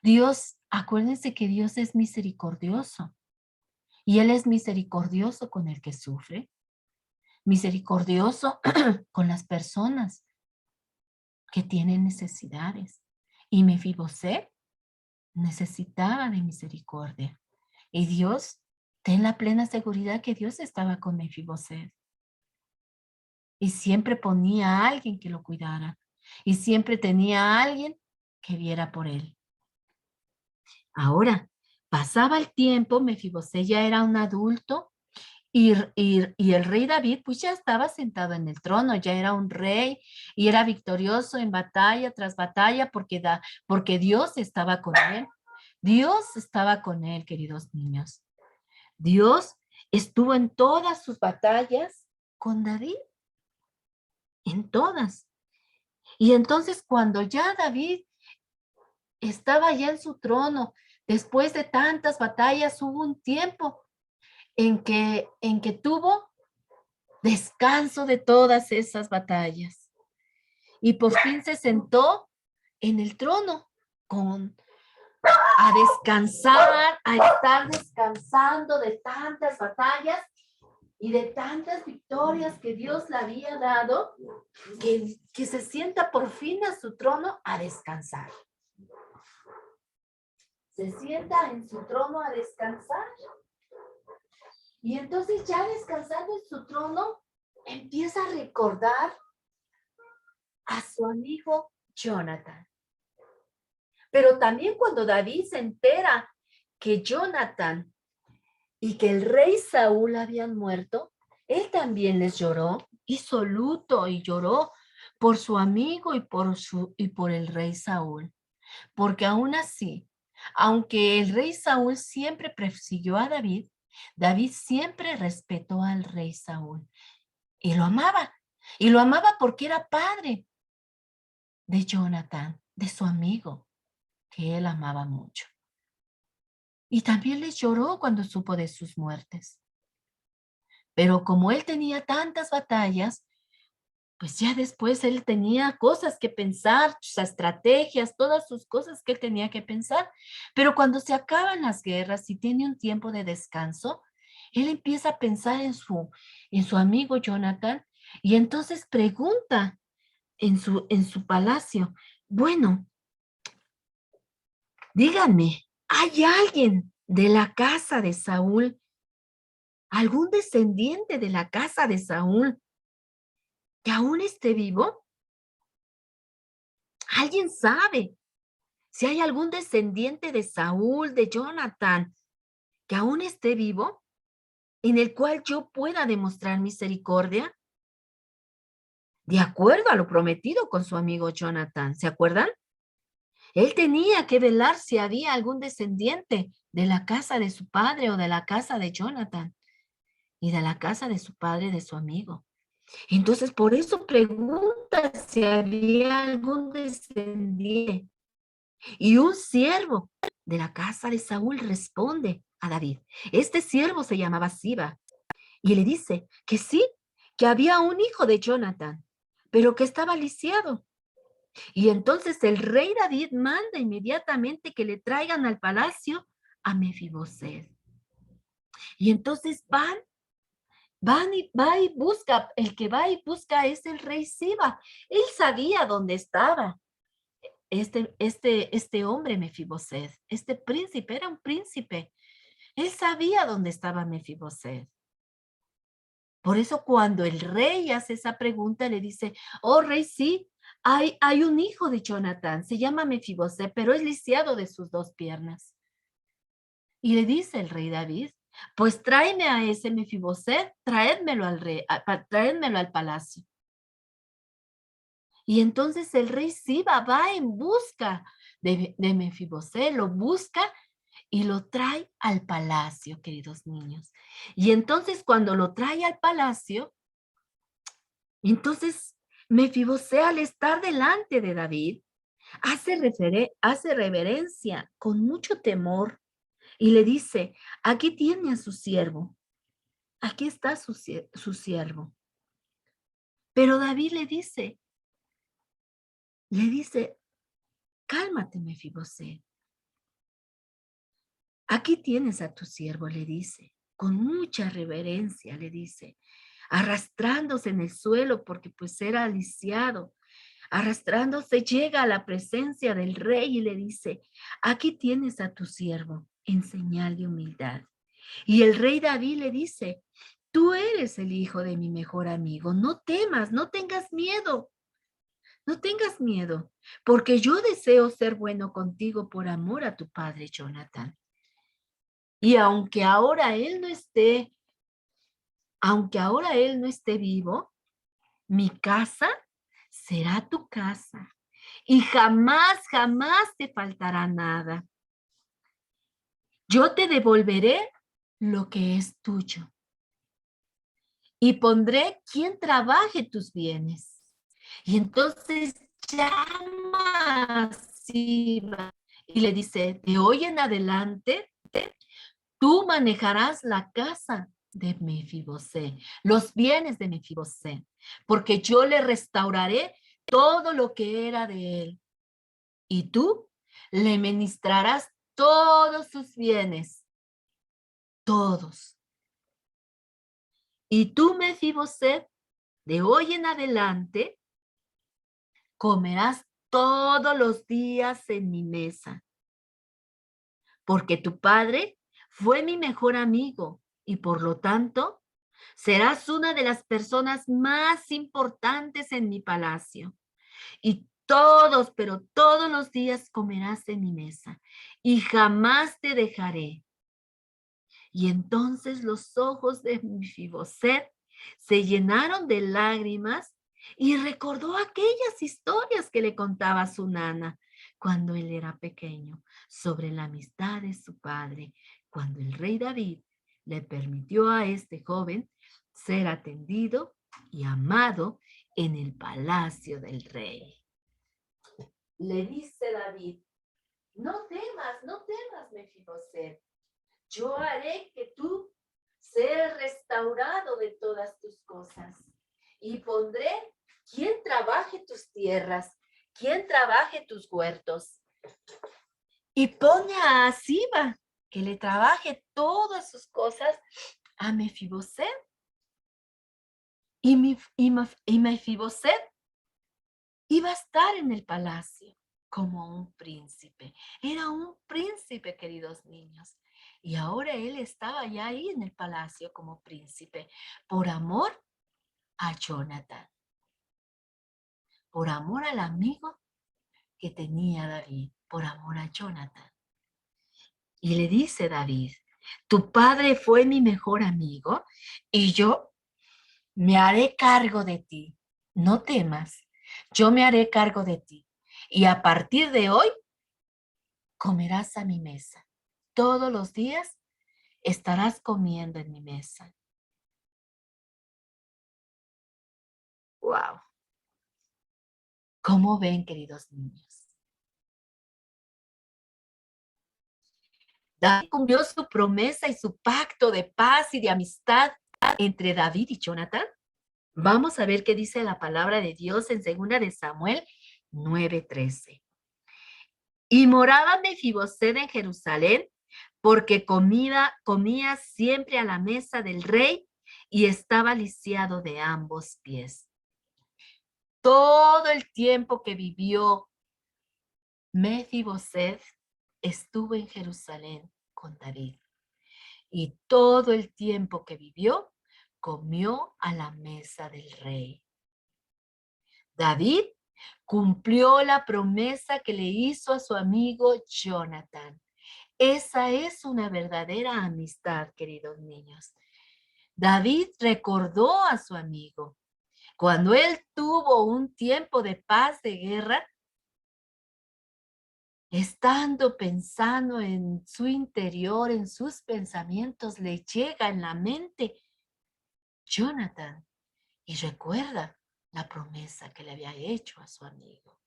[SPEAKER 1] Dios, acuérdense que Dios es misericordioso, y Él es misericordioso con el que sufre, misericordioso con las personas que tienen necesidades. Y Mefiboset necesitaba de misericordia. Y Dios, ten la plena seguridad que Dios estaba con Mefiboset. Y siempre ponía a alguien que lo cuidara. Y siempre tenía a alguien que viera por él. Ahora, pasaba el tiempo, Mefiboset ya era un adulto, y el rey David pues ya estaba sentado en el trono, ya era un rey y era victorioso en batalla tras batalla porque Dios estaba con él. Dios estaba con él, queridos niños. Dios estuvo en todas sus batallas con David, en todas. Y entonces cuando ya David estaba ya en su trono, después de tantas batallas, hubo un tiempo en que tuvo descanso de todas esas batallas. Y por fin se sentó en el trono a descansar, a estar descansando de tantas batallas, y de tantas victorias que Dios le había dado, que se sienta por fin a su trono a descansar. Se sienta en su trono a descansar. Y entonces ya descansando en su trono, empieza a recordar a su amigo Jonathan. Pero también cuando David se entera que Jonathan y que el rey Saúl habían muerto, él también les lloró, hizo luto y lloró por su amigo y por el rey Saúl. Porque aún así, aunque el rey Saúl siempre persiguió a David, David siempre respetó al rey Saúl y lo amaba. Y lo amaba porque era padre de Jonathan, de su amigo, que él amaba mucho. Y también les lloró cuando supo de sus muertes. Pero como él tenía tantas batallas, pues ya después él tenía cosas que pensar, sus estrategias, todas sus cosas que él tenía que pensar. Pero cuando se acaban las guerras y tiene un tiempo de descanso, él empieza a pensar en su amigo Jonathan y entonces pregunta en su palacio, bueno, díganme, ¿hay alguien de la casa de Saúl, algún descendiente de la casa de Saúl que aún esté vivo? ¿Alguien sabe si hay algún descendiente de Saúl, de Jonathan, que aún esté vivo, en el cual yo pueda demostrar misericordia? De acuerdo a lo prometido con su amigo Jonathan, ¿se acuerdan? Él tenía que velar si había algún descendiente de la casa de su padre o de la casa de Jonathan y de la casa de su padre, de su amigo. Entonces, por eso pregunta si había algún descendiente. Y un siervo de la casa de Saúl responde a David. Este siervo se llamaba Siba y le dice que sí, que había un hijo de Jonathan, pero que estaba lisiado. Y entonces el rey David manda inmediatamente que le traigan al palacio a Mefiboset. Y entonces va y busca, el que va y busca es el rey Siba. Él sabía dónde estaba este hombre Mefiboset, este príncipe, era un príncipe. Él sabía dónde estaba Mefiboset. Por eso cuando el rey hace esa pregunta, le dice, oh rey, sí, hay un hijo de Jonathan, se llama Mefiboset, pero es lisiado de sus dos piernas. Y le dice el rey David, pues tráeme a ese Mefiboset, traédmelo al rey, traédmelo al palacio. Y entonces el rey Siba va en busca de Mefiboset, lo busca y lo trae al palacio, queridos niños. Y entonces cuando lo trae al palacio, entonces Mefiboset al estar delante de David, hace reverencia con mucho temor y le dice, aquí tiene a su siervo, aquí está su siervo. Pero David le dice, cálmate, Mefiboset. Aquí tienes a tu siervo, le dice, con mucha reverencia, le dice, arrastrándose en el suelo porque pues era lisiado. Arrastrándose llega a la presencia del rey y le dice, aquí tienes a tu siervo en señal de humildad. Y el rey David le dice, tú eres el hijo de mi mejor amigo, no temas, no tengas miedo. No tengas miedo, porque yo deseo ser bueno contigo por amor a tu padre Jonathan. Y aunque ahora él no esté vivo, mi casa será tu casa y jamás, jamás te faltará nada. Yo te devolveré lo que es tuyo y pondré quien trabaje tus bienes. Y entonces llama a Siba y le dice, de hoy en adelante, tú manejarás la casa de Mefiboset, los bienes de Mefiboset, porque yo le restauraré todo lo que era de él. Y tú le ministrarás todos sus bienes, todos. Y tú, Mefiboset, de hoy en adelante, comerás todos los días en mi mesa, porque tu padre fue mi mejor amigo y por lo tanto serás una de las personas más importantes en mi palacio. Y todos, pero todos los días comerás en mi mesa y jamás te dejaré. Y entonces los ojos de Mefiboset se llenaron de lágrimas y recordó aquellas historias que le contaba su nana cuando él era pequeño sobre la amistad de su padre, cuando el rey David le permitió a este joven ser atendido y amado en el palacio del rey. Le dice David, no temas, Mefiboset. Yo haré que tú seas restaurado de todas tus cosas y pondré quien trabaje tus tierras, quien trabaje tus huertos. Y pone a Siba que le trabaje todas sus cosas a Mefiboset. Y Mefiboset iba a estar en el palacio como un príncipe. Era un príncipe, queridos niños. Y ahora él estaba ya ahí en el palacio como príncipe por amor a Jonathan, por amor al amigo que tenía David, por amor a Jonathan. Y le dice David, tu padre fue mi mejor amigo y yo me haré cargo de ti. No temas, yo me haré cargo de ti. Y a partir de hoy comerás a mi mesa. Todos los días estarás comiendo en mi mesa. Wow. ¿Cómo ven, queridos niños? David cumplió su promesa y su pacto de paz y de amistad entre David y Jonathan. Vamos a ver qué dice la palabra de Dios en 2 de Samuel 9:13. Y moraba Mefiboset en Jerusalén porque comía siempre a la mesa del rey y estaba lisiado de ambos pies. Todo el tiempo que vivió Mefiboset estuvo en Jerusalén con David. Y todo el tiempo que vivió, comió a la mesa del rey. David cumplió la promesa que le hizo a su amigo Jonathan. Esa es una verdadera amistad, queridos niños. David recordó a su amigo. Cuando él tuvo un tiempo de paz, de guerra, estando pensando en su interior, en sus pensamientos, le llega en la mente Jonathan y recuerda la promesa que le había hecho a su amigo.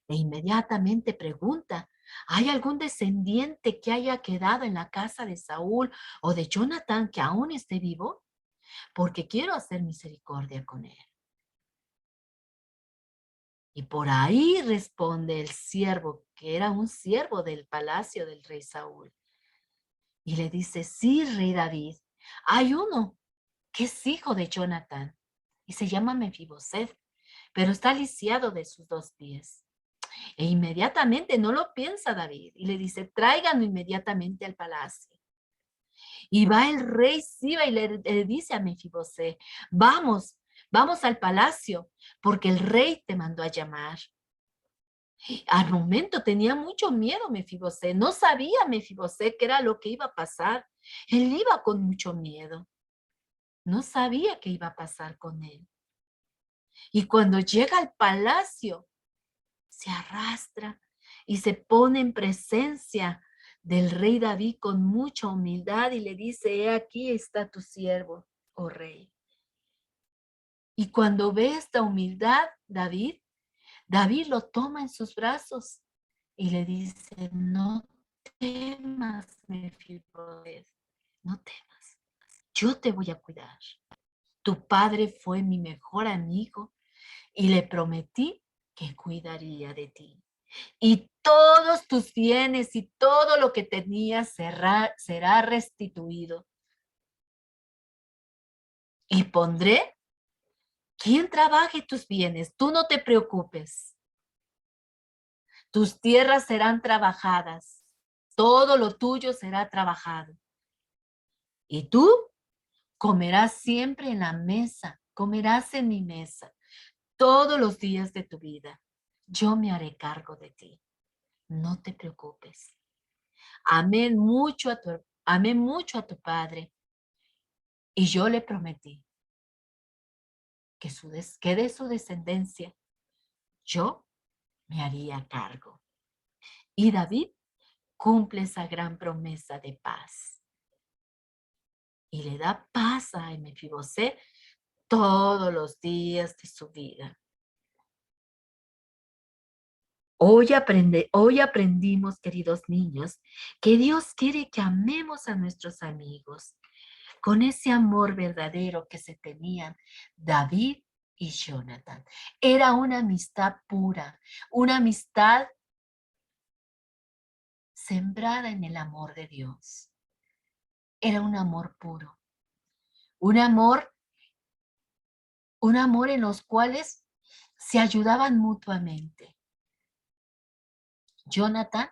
[SPEAKER 1] E inmediatamente pregunta, ¿hay algún descendiente que haya quedado en la casa de Saúl o de Jonathan que aún esté vivo? Porque quiero hacer misericordia con él. Y por ahí responde el siervo, que era un siervo del palacio del rey Saúl. Y le dice, sí, rey David, hay uno que es hijo de Jonathan y se llama Mefiboset, pero está lisiado de sus 2 pies. E inmediatamente no lo piensa David y le dice, tráiganlo inmediatamente al palacio. Y va el rey Siba y le dice a Mefiboset, vamos al palacio, porque el rey te mandó a llamar. Al momento tenía mucho miedo Mefiboset, no sabía Mefiboset qué era lo que iba a pasar. Él iba con mucho miedo, no sabía qué iba a pasar con él. Y cuando llega al palacio, se arrastra y se pone en presencia del rey David con mucha humildad y le dice, he aquí está tu siervo, oh rey. Y cuando ve esta humildad, David lo toma en sus brazos y le dice, no temas, Mefiboset, no temas, yo te voy a cuidar. Tu padre fue mi mejor amigo y le prometí que cuidaría de ti. Y todos tus bienes y todo lo que tenías será restituido. y pondré quien trabaje tus bienes. Tú no te preocupes. Tus tierras serán trabajadas. Todo lo tuyo será trabajado. Y tú comerás siempre en la mesa. Comerás en mi mesa todos los días de tu vida. Yo me haré cargo de ti. No te preocupes. Amé mucho a tu padre. Y yo le prometí que de su descendencia yo me haría cargo. Y David cumple esa gran promesa de paz. Y le da paz a Mefibosé todos los días de su vida. Hoy aprendimos, queridos niños, que Dios quiere que amemos a nuestros amigos con ese amor verdadero que se tenían David y Jonathan. Era una amistad pura, una amistad sembrada en el amor de Dios. Era un amor puro, un amor en los cuales se ayudaban mutuamente. Jonathan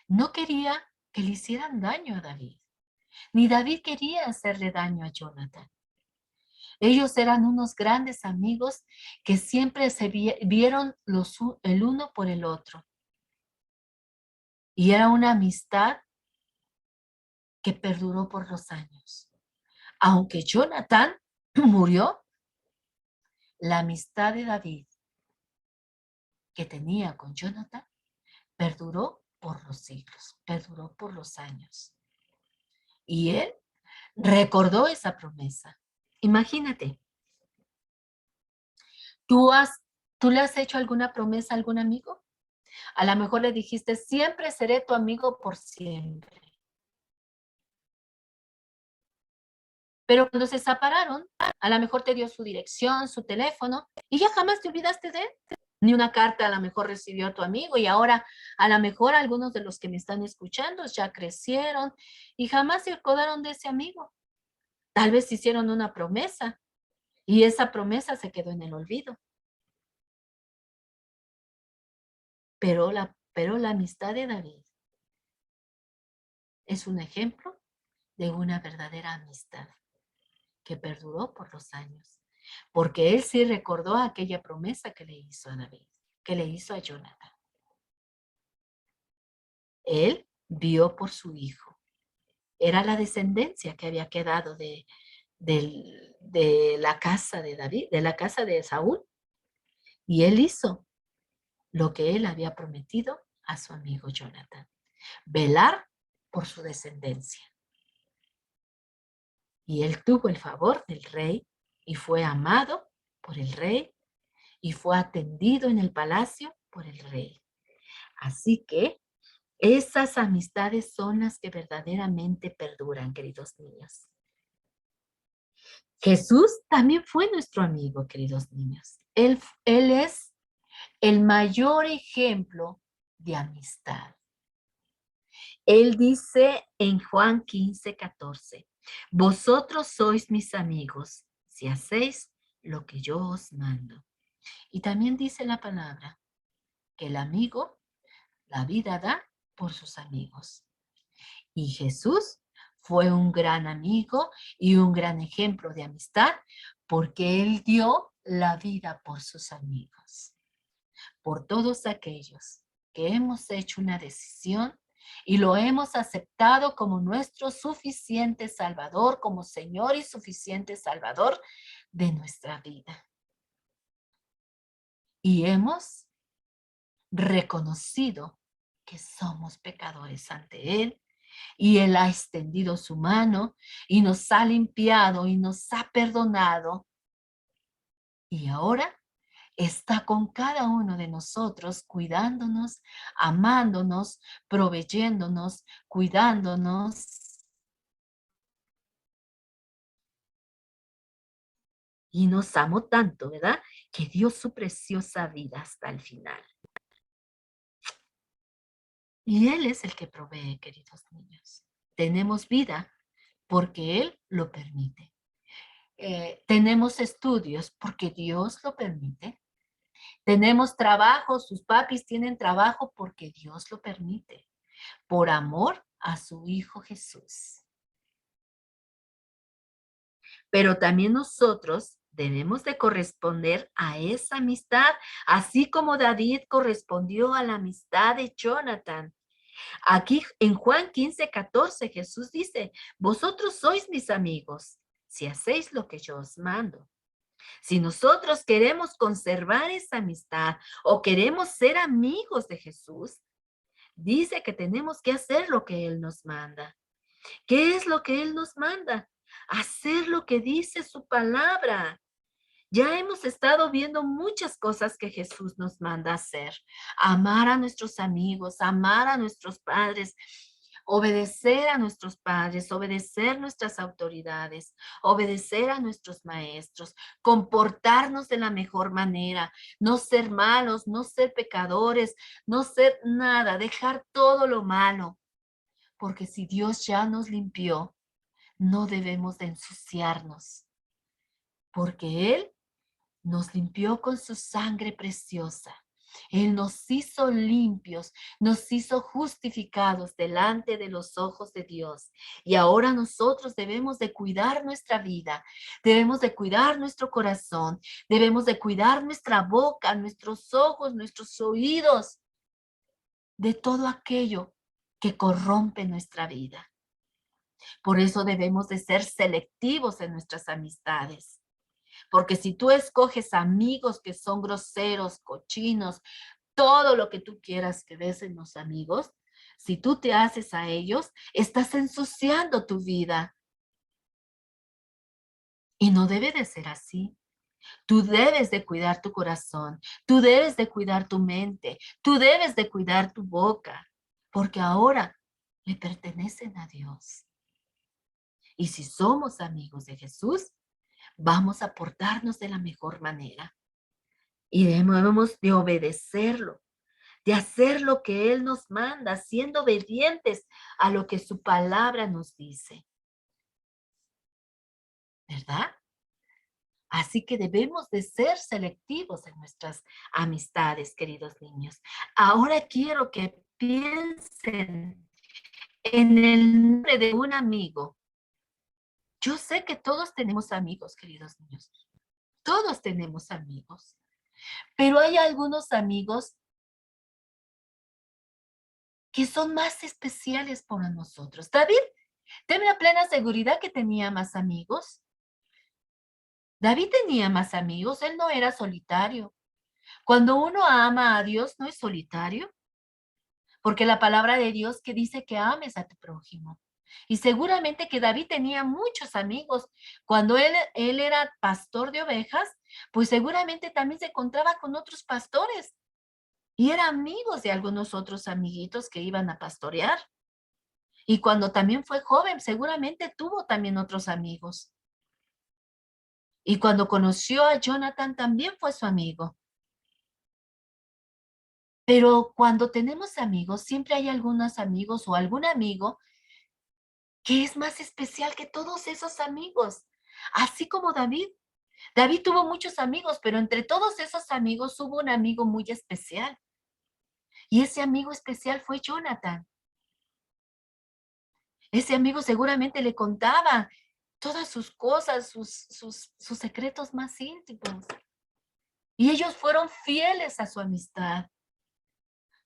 [SPEAKER 1] no quería que le hicieran daño a David, ni David quería hacerle daño a Jonathan. Ellos eran unos grandes amigos que siempre se vieron el uno por el otro. Y era una amistad que perduró por los años. Aunque Jonathan murió, la amistad de David que tenía con Jonathan perduró por los siglos, perduró por los años. Y él recordó esa promesa. Imagínate, ¿tú, ¿tú le has hecho alguna promesa a algún amigo? A lo mejor le dijiste, siempre seré tu amigo por siempre. Pero cuando se separaron, a lo mejor te dio su dirección, su teléfono, y ya jamás te olvidaste de él. Ni una carta a lo mejor recibió a tu amigo, y ahora a lo mejor algunos de los que me están escuchando ya crecieron y jamás se acordaron de ese amigo. Tal vez hicieron una promesa y esa promesa se quedó en el olvido. Pero la amistad de David es un ejemplo de una verdadera amistad que perduró por los años, porque él sí recordó aquella promesa que le hizo a David, que le hizo a Jonathan. Él vio por su hijo. Era la descendencia que había quedado de la casa de David, de la casa de Saúl, y él hizo lo que él había prometido a su amigo Jonathan, velar por su descendencia. Y él tuvo el favor del rey y fue amado por el rey y fue atendido en el palacio por el rey. Así que esas amistades son las que verdaderamente perduran, queridos niños. Jesús también fue nuestro amigo, queridos niños. Él es el mayor ejemplo de amistad. Él dice en Juan 15:14, vosotros sois mis amigos si hacéis lo que yo os mando. Y también dice la palabra que el amigo la vida da por sus amigos. Y Jesús fue un gran amigo y un gran ejemplo de amistad porque él dio la vida por sus amigos, por todos aquellos que hemos hecho una decisión y lo hemos aceptado como nuestro suficiente Salvador, como Señor y suficiente Salvador de nuestra vida. Y hemos reconocido que somos pecadores ante Él y Él ha extendido su mano y nos ha limpiado y nos ha perdonado. Y ahora está con cada uno de nosotros, cuidándonos, amándonos, proveyéndonos, cuidándonos. Y nos amó tanto, ¿verdad? Que dio su preciosa vida hasta el final. Y Él es el que provee, queridos niños. Tenemos vida porque Él lo permite. tenemos estudios porque Dios lo permite. Tenemos trabajo, sus papis tienen trabajo porque Dios lo permite, por amor a su Hijo Jesús. Pero también nosotros debemos de corresponder a esa amistad, así como David correspondió a la amistad de Jonathan. Aquí en Juan 15:14 Jesús dice, vosotros sois mis amigos si hacéis lo que yo os mando. Si nosotros queremos conservar esa amistad o queremos ser amigos de Jesús, dice que tenemos que hacer lo que Él nos manda. ¿Qué es lo que Él nos manda? Hacer lo que dice su palabra. Ya hemos estado viendo muchas cosas que Jesús nos manda hacer. Amar a nuestros amigos, amar a nuestros padres, obedecer a nuestros padres, obedecer nuestras autoridades, obedecer a nuestros maestros, comportarnos de la mejor manera, no ser malos, no ser pecadores, no ser nada, dejar todo lo malo. Porque si Dios ya nos limpió, no debemos de ensuciarnos, porque Él nos limpió con su sangre preciosa. Él nos hizo limpios, nos hizo justificados delante de los ojos de Dios. Y ahora nosotros debemos de cuidar nuestra vida, debemos de cuidar nuestro corazón, debemos de cuidar nuestra boca, nuestros ojos, nuestros oídos, de todo aquello que corrompe nuestra vida. Por eso debemos de ser selectivos en nuestras amistades. Porque si tú escoges amigos que son groseros, cochinos, todo lo que tú quieras que des en los amigos, si tú te haces a ellos, estás ensuciando tu vida. Y no debe de ser así. Tú debes de cuidar tu corazón, tú debes de cuidar tu mente, tú debes de cuidar tu boca, porque ahora le pertenecen a Dios. Y si somos amigos de Jesús, vamos a portarnos de la mejor manera. Y debemos de obedecerlo, de hacer lo que Él nos manda, siendo obedientes a lo que su palabra nos dice. ¿Verdad? Así que debemos de ser selectivos en nuestras amistades, queridos niños. Ahora quiero que piensen en el nombre de un amigo. Yo sé que todos tenemos amigos, queridos niños. Todos tenemos amigos. Pero hay algunos amigos que son más especiales para nosotros. David, tengo plena seguridad que tenía más amigos. David tenía más amigos, él no era solitario. Cuando uno ama a Dios, no es solitario, porque la palabra de Dios que dice que ames a tu prójimo. Y seguramente que David tenía muchos amigos. Cuando él era pastor de ovejas, pues seguramente también se encontraba con otros pastores y era amigos de algunos otros amiguitos que iban a pastorear. Y cuando también fue joven, seguramente tuvo también otros amigos. Y cuando conoció a Jonathan, también fue su amigo. Pero cuando tenemos amigos, siempre hay algunos amigos o algún amigo que es más especial que todos esos amigos. Así como David. David tuvo muchos amigos, pero entre todos esos amigos hubo un amigo muy especial. Y ese amigo especial fue Jonathan. Ese amigo seguramente le contaba todas sus cosas, sus secretos más íntimos. Y ellos fueron fieles a su amistad.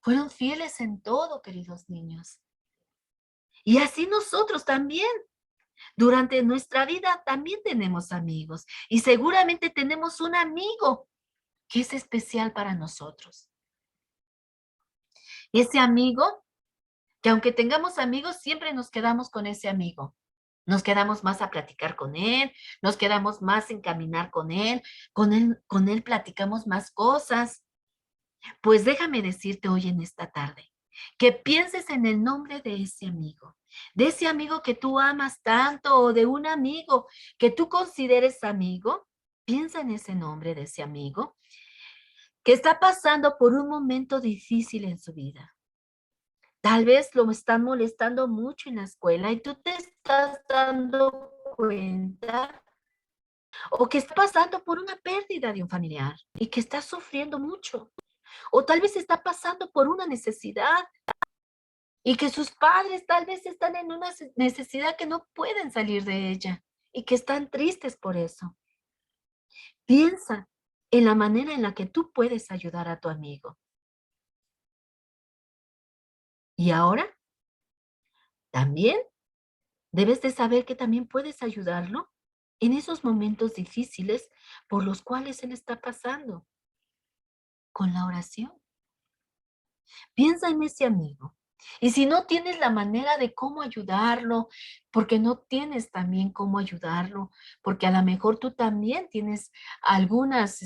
[SPEAKER 1] Fueron fieles en todo, queridos niños. Y así nosotros también. Durante nuestra vida también tenemos amigos. Y seguramente tenemos un amigo que es especial para nosotros. Ese amigo, que aunque tengamos amigos, siempre nos quedamos con ese amigo. Nos quedamos más a platicar con él, nos quedamos más en caminar con él platicamos más cosas. Pues déjame decirte hoy en esta tarde, que pienses en el nombre de ese amigo que tú amas tanto o de un amigo que tú consideres amigo. Piensa en ese nombre de ese amigo que está pasando por un momento difícil en su vida. Tal vez lo están molestando mucho en la escuela y tú te estás dando cuenta o que está pasando por una pérdida de un familiar y que está sufriendo mucho, o tal vez está pasando por una necesidad y que sus padres tal vez están en una necesidad que no pueden salir de ella y que están tristes por eso. Piensa en la manera en la que tú puedes ayudar a tu amigo. Y ahora también debes de saber que también puedes ayudarlo en esos momentos difíciles por los cuales él está pasando con la oración. Piensa en ese amigo. Y si no tienes la manera de cómo ayudarlo, porque no tienes también cómo ayudarlo, porque a lo mejor tú también tienes algunas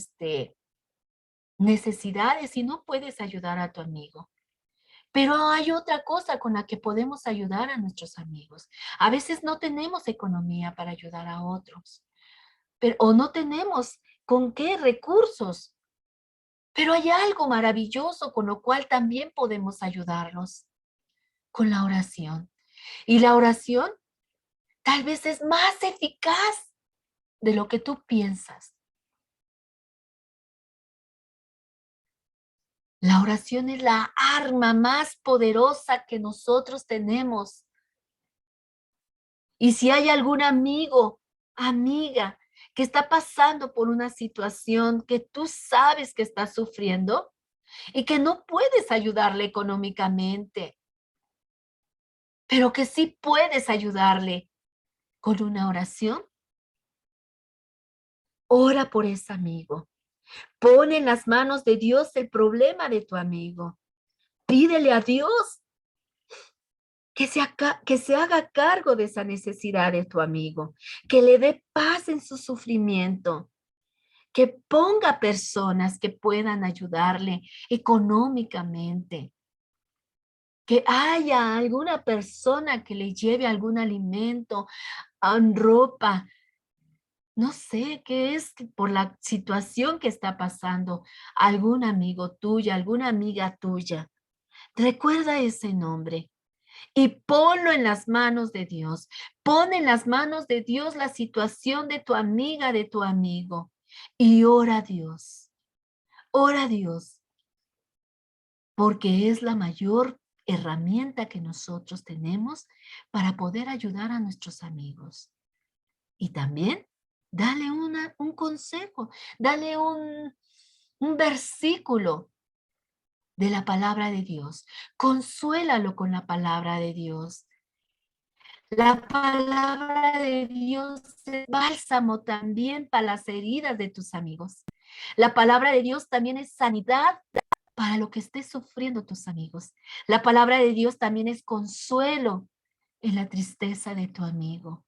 [SPEAKER 1] necesidades y no puedes ayudar a tu amigo. Pero hay otra cosa con la que podemos ayudar a nuestros amigos. A veces no tenemos economía para ayudar a otros, pero, o no tenemos con qué recursos, pero hay algo maravilloso con lo cual también podemos ayudarlos, con la oración. Y la oración tal vez es más eficaz de lo que tú piensas. La oración es la arma más poderosa que nosotros tenemos. Y si hay algún amigo, amiga, que está pasando por una situación que tú sabes que está sufriendo y que no puedes ayudarle económicamente, pero que sí puedes ayudarle con una oración, ora por ese amigo. Pon en las manos de Dios el problema de tu amigo. Pídele a Dios que se haga cargo de esa necesidad de tu amigo, que le dé paz en su sufrimiento, que ponga personas que puedan ayudarle económicamente, que haya alguna persona que le lleve algún alimento, ropa, no sé qué es por la situación que está pasando, algún amigo tuyo, alguna amiga tuya. Recuerda ese nombre y ponlo en las manos de Dios. Pon en las manos de Dios la situación de tu amiga, de tu amigo y ora a Dios. Ora a Dios, porque es la mayor herramienta que nosotros tenemos para poder ayudar a nuestros amigos. Y también dale un consejo, dale un versículo de la palabra de Dios. Consuélalo con la palabra de Dios. La palabra de Dios es bálsamo también para las heridas de tus amigos. La palabra de Dios también es sanidad para lo que estés sufriendo tus amigos. La palabra de Dios también es consuelo en la tristeza de tu amigo.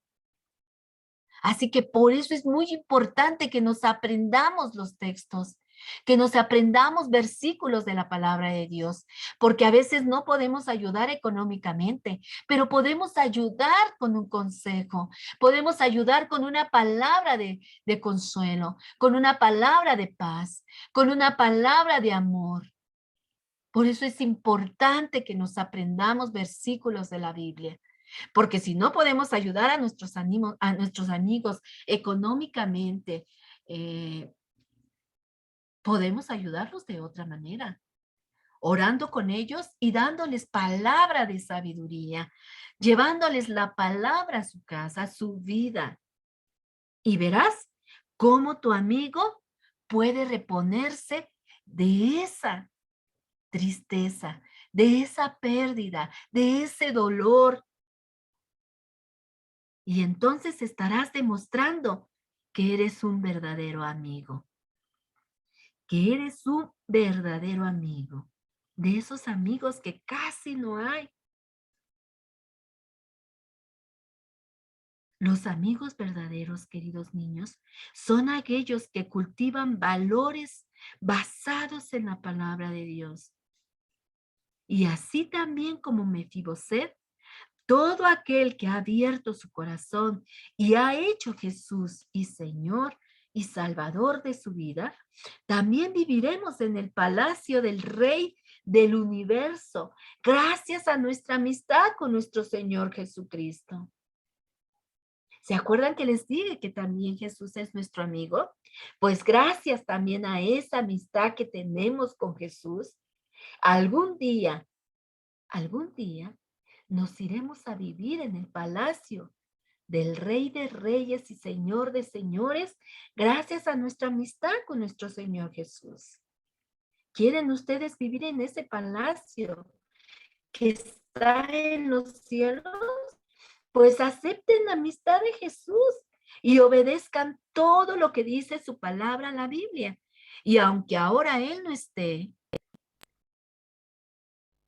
[SPEAKER 1] Así que por eso es muy importante que nos aprendamos los textos, que nos aprendamos versículos de la palabra de Dios, porque a veces no podemos ayudar económicamente, pero podemos ayudar con un consejo, podemos ayudar con una palabra de consuelo, con una palabra de paz, con una palabra de amor. Por eso es importante que nos aprendamos versículos de la Biblia. Porque si no podemos ayudar a nuestros amigos económicamente, eh, podemos ayudarlos de otra manera, orando con ellos y dándoles palabra de sabiduría, llevándoles la palabra a su casa, a su vida. Y verás cómo tu amigo puede reponerse de esa tristeza, de esa pérdida, de ese dolor. Y entonces estarás demostrando que eres un verdadero amigo, que eres un verdadero amigo, de esos amigos que casi no hay. Los amigos verdaderos, queridos niños, son aquellos que cultivan valores basados en la palabra de Dios. Y así también como Mefiboset, todo aquel que ha abierto su corazón y ha hecho Jesús y Señor y Salvador de su vida, también viviremos en el palacio del Rey del universo, gracias a nuestra amistad con nuestro Señor Jesucristo. ¿Se acuerdan que les dije que también Jesús es nuestro amigo? Pues gracias también a esa amistad que tenemos con Jesús, algún día nos iremos a vivir en el palacio del Rey de Reyes y Señor de Señores, gracias a nuestra amistad con nuestro Señor Jesús. ¿Quieren ustedes vivir en ese palacio que está en los cielos? Pues acepten la amistad de Jesús y obedezcan todo lo que dice su palabra en la Biblia. Y aunque ahora Él no esté,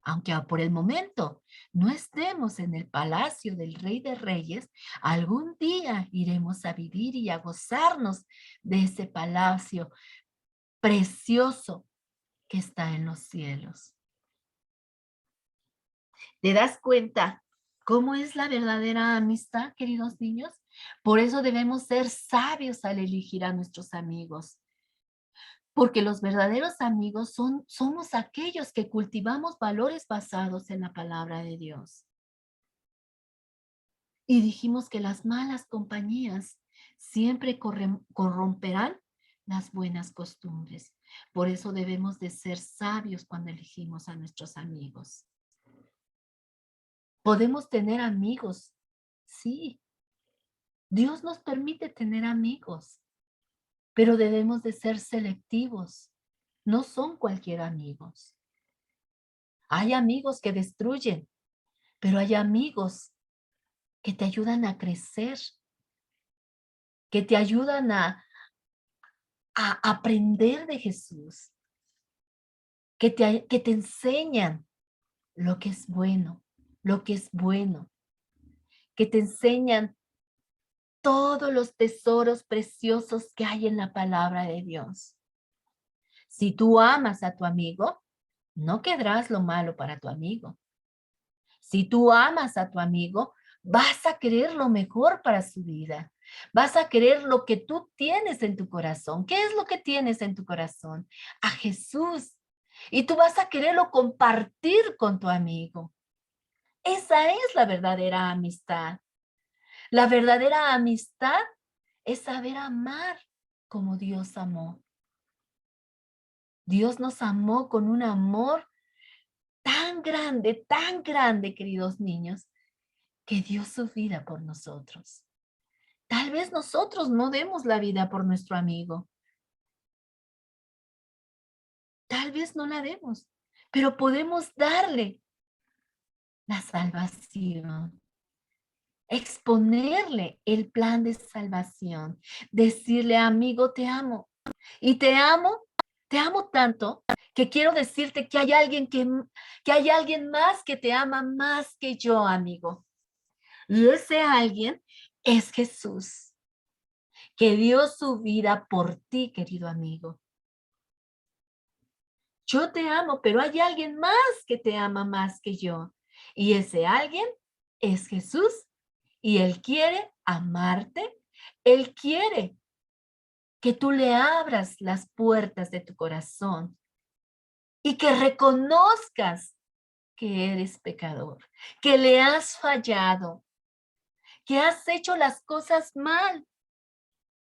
[SPEAKER 1] aunque por el momento no estemos en el palacio del Rey de Reyes, algún día iremos a vivir y a gozarnos de ese palacio precioso que está en los cielos. ¿Te das cuenta cómo es la verdadera amistad, queridos niños? Por eso debemos ser sabios al elegir a nuestros amigos. Porque los verdaderos amigos somos aquellos que cultivamos valores basados en la palabra de Dios. Y dijimos que las malas compañías siempre corromperán las buenas costumbres. Por eso debemos de ser sabios cuando elegimos a nuestros amigos. Podemos tener amigos, sí. Dios nos permite tener amigos, pero debemos de ser selectivos. No son cualquier amigos. Hay amigos que destruyen, pero hay amigos que te ayudan a crecer, que te ayudan a aprender de Jesús, que te enseñan lo que es bueno, lo que es bueno, que te enseñan todos los tesoros preciosos que hay en la palabra de Dios. Si tú amas a tu amigo, no querrás lo malo para tu amigo. Si tú amas a tu amigo, vas a querer lo mejor para su vida. Vas a querer lo que tú tienes en tu corazón. ¿Qué es lo que tienes en tu corazón? A Jesús. Y tú vas a quererlo compartir con tu amigo. Esa es la verdadera amistad. La verdadera amistad es saber amar como Dios amó. Dios nos amó con un amor tan grande, queridos niños, que dio su vida por nosotros. Tal vez nosotros no demos la vida por nuestro amigo. Tal vez no la demos, pero podemos darle la salvación, exponerle el plan de salvación, decirle, amigo, te amo. Y te amo tanto que quiero decirte que hay alguien que hay alguien más que te ama más que yo, amigo. Y ese alguien es Jesús, que dio su vida por ti, querido amigo. Yo te amo, pero hay alguien más que te ama más que yo. Y ese alguien es Jesús. Y Él quiere amarte. Él quiere que tú le abras las puertas de tu corazón y que reconozcas que eres pecador, que le has fallado, que has hecho las cosas mal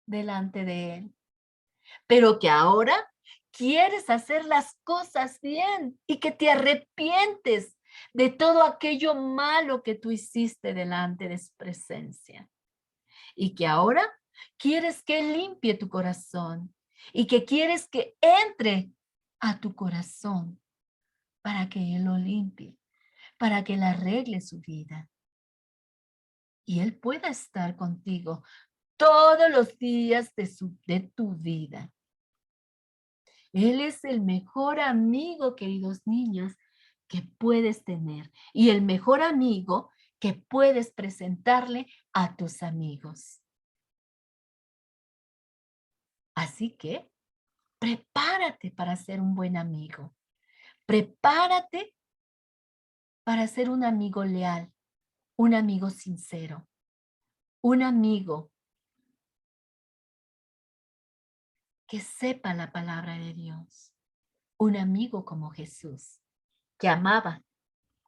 [SPEAKER 1] delante de Él, pero que ahora quieres hacer las cosas bien y que te arrepientes de todo aquello malo que tú hiciste delante de su presencia. Y que ahora quieres que Él limpie tu corazón y que quieres que entre a tu corazón para que Él lo limpie, para que Él arregle su vida. Y Él pueda estar contigo todos los días de tu vida. Él es el mejor amigo, queridos niños, que puedes tener y el mejor amigo que puedes presentarle a tus amigos. Así que prepárate para ser un buen amigo. Prepárate para ser un amigo leal, un amigo sincero, un amigo que sepa la palabra de Dios, un amigo como Jesús, que amaba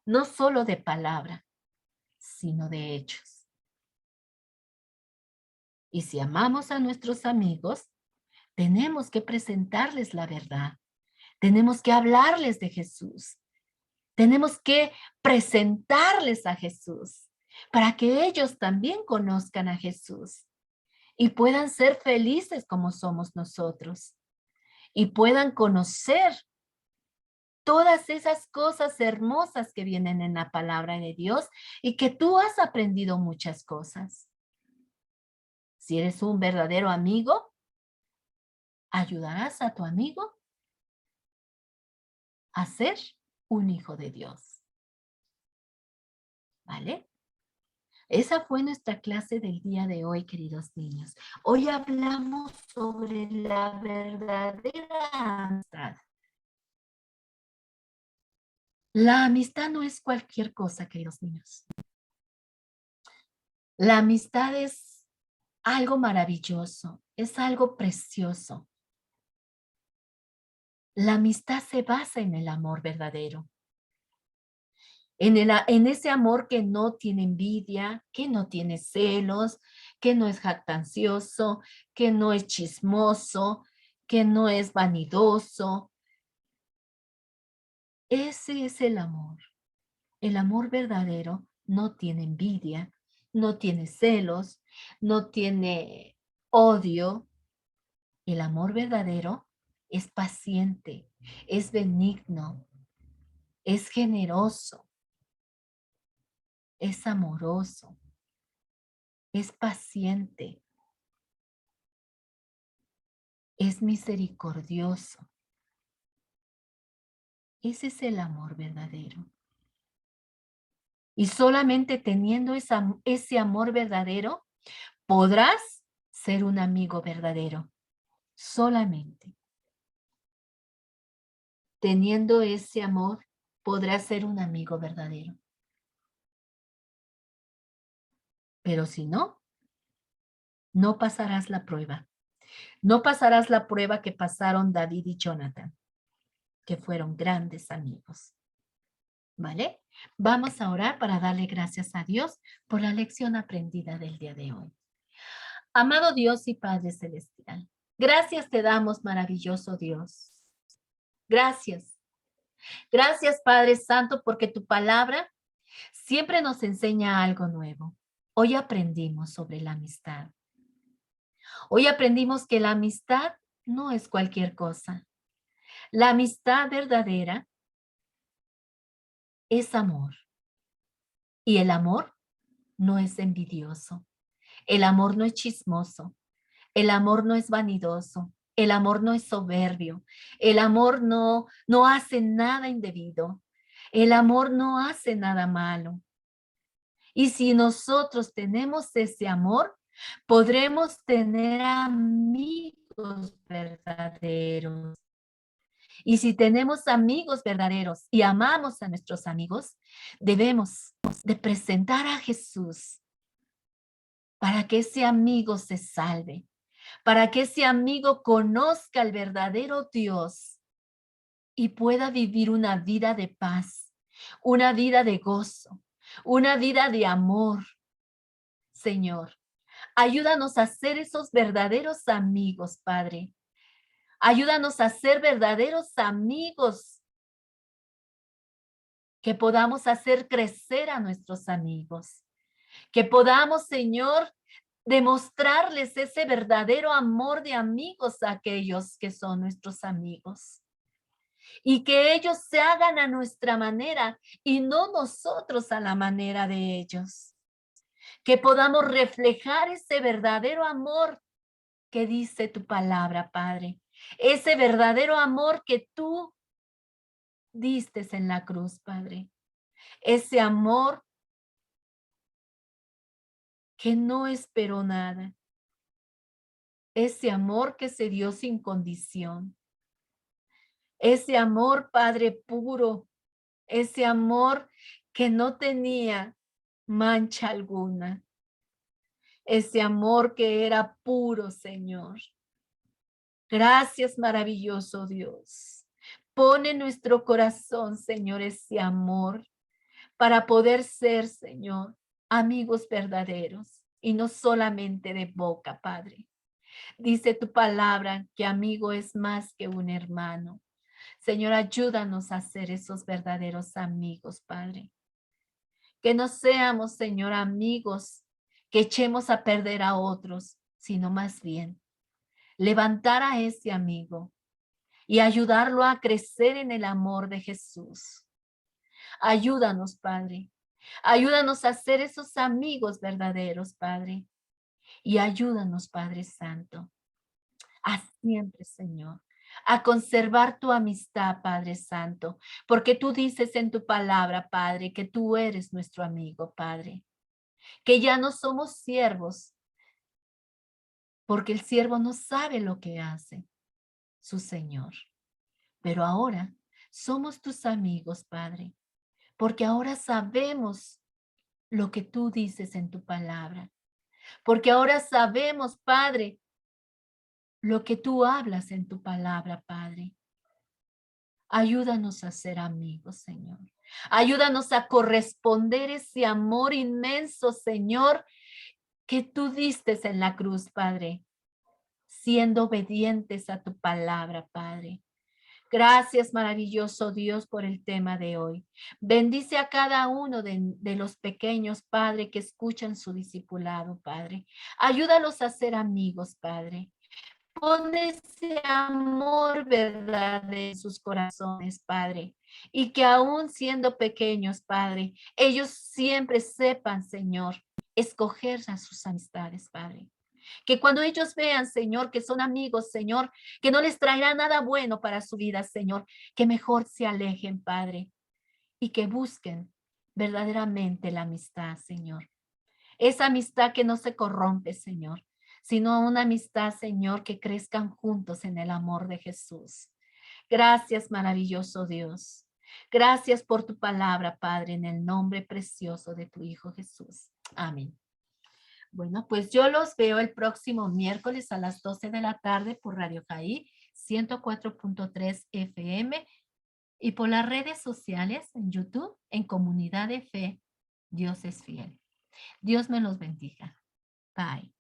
[SPEAKER 1] no solo de palabra, sino de hechos. Y si amamos a nuestros amigos, tenemos que presentarles la verdad. Tenemos que hablarles de Jesús. Tenemos que presentarles a Jesús para que ellos también conozcan a Jesús y puedan ser felices como somos nosotros y puedan conocer todas esas cosas hermosas que vienen en la palabra de Dios y que tú has aprendido muchas cosas. Si eres un verdadero amigo, ayudarás a tu amigo a ser un hijo de Dios. ¿Vale? Esa fue nuestra clase del día de hoy, queridos niños. Hoy hablamos sobre la verdadera amistad. La amistad no es cualquier cosa, queridos niños. La amistad es algo maravilloso, es algo precioso. La amistad se basa en el amor verdadero. En ese amor que no tiene envidia, que no tiene celos, que no es jactancioso, que no es chismoso, que no es vanidoso. Ese es el amor. El amor verdadero no tiene envidia, no tiene celos, no tiene odio. El amor verdadero es paciente, es benigno, es generoso, es amoroso, es paciente, es misericordioso. Ese es el amor verdadero. Y solamente teniendo ese amor verdadero, podrás ser un amigo verdadero. Solamente teniendo ese amor, podrás ser un amigo verdadero. Pero si no, no pasarás la prueba. No pasarás la prueba que pasaron David y Jonathan, que fueron grandes amigos. ¿Vale? Vamos a orar para darle gracias a Dios por la lección aprendida del día de hoy. Amado Dios y Padre Celestial, gracias te damos, maravilloso Dios. Gracias. Gracias, Padre Santo, porque tu palabra siempre nos enseña algo nuevo. Hoy aprendimos sobre la amistad. Hoy aprendimos que la amistad no es cualquier cosa. La amistad verdadera es amor. Y el amor no es envidioso. El amor no es chismoso. El amor no es vanidoso. El amor no es soberbio. El amor no hace nada indebido. El amor no hace nada malo. Y si nosotros tenemos ese amor, podremos tener amigos verdaderos. Y si tenemos amigos verdaderos y amamos a nuestros amigos, debemos de presentar a Jesús para que ese amigo se salve, para que ese amigo conozca al verdadero Dios y pueda vivir una vida de paz, una vida de gozo, una vida de amor. Señor, ayúdanos a ser esos verdaderos amigos, Padre. Ayúdanos a ser verdaderos amigos, que podamos hacer crecer a nuestros amigos, que podamos, Señor, demostrarles ese verdadero amor de amigos a aquellos que son nuestros amigos. Y que ellos se hagan a nuestra manera y no nosotros a la manera de ellos. Que podamos reflejar ese verdadero amor que dice tu palabra, Padre. Ese verdadero amor que tú diste en la cruz, Padre. Ese amor que no esperó nada. Ese amor que se dio sin condición. Ese amor, Padre, puro. Ese amor que no tenía mancha alguna. Ese amor que era puro, Señor. Gracias, maravilloso Dios. Pone en nuestro corazón, Señor, ese amor para poder ser, Señor, amigos verdaderos. y no solamente de boca, Padre. Dice tu palabra que amigo es más que un hermano. Señor, ayúdanos a ser esos verdaderos amigos, Padre. Que no seamos, Señor, amigos que echemos a perder a otros, sino más bien levantar a ese amigo y ayudarlo a crecer en el amor de Jesús. Ayúdanos, Padre. Ayúdanos a ser esos amigos verdaderos, Padre. Y ayúdanos, Padre Santo, a siempre, Señor, a conservar tu amistad, Padre Santo, porque tú dices en tu palabra, Padre, que tú eres nuestro amigo, Padre, que ya no somos siervos, porque el siervo no sabe lo que hace su Señor, pero ahora somos tus amigos, Padre, porque ahora sabemos lo que tú dices en tu palabra, porque ahora sabemos, Padre, lo que tú hablas en tu palabra, Padre. Ayúdanos a ser amigos, Señor. Ayúdanos a corresponder ese amor inmenso, Señor, que tú diste en la cruz, Padre, siendo obedientes a tu palabra, Padre. Gracias, maravilloso Dios, por el tema de hoy. Bendice a cada uno de los pequeños, Padre, que escuchan su discipulado, Padre. Ayúdalos a ser amigos, Padre. Pon ese amor verdad en sus corazones, Padre, y que aún siendo pequeños, Padre, ellos siempre sepan, Señor, escoger a sus amistades, Padre. Que cuando ellos vean, Señor, que son amigos, Señor, que no les traerá nada bueno para su vida, Señor, que mejor se alejen, Padre, y que busquen verdaderamente la amistad, Señor. Esa amistad que no se corrompe, Señor, sino una amistad, Señor, que crezcan juntos en el amor de Jesús. Gracias, maravilloso Dios. Gracias por tu palabra, Padre, en el nombre precioso de tu Hijo Jesús. Amén. Bueno, pues yo los veo el próximo miércoles a las 12 de la tarde por Radio Jaí 104.3 FM y por las redes sociales en YouTube en Comunidad de Fe. Dios es fiel. Dios me los bendiga. Bye.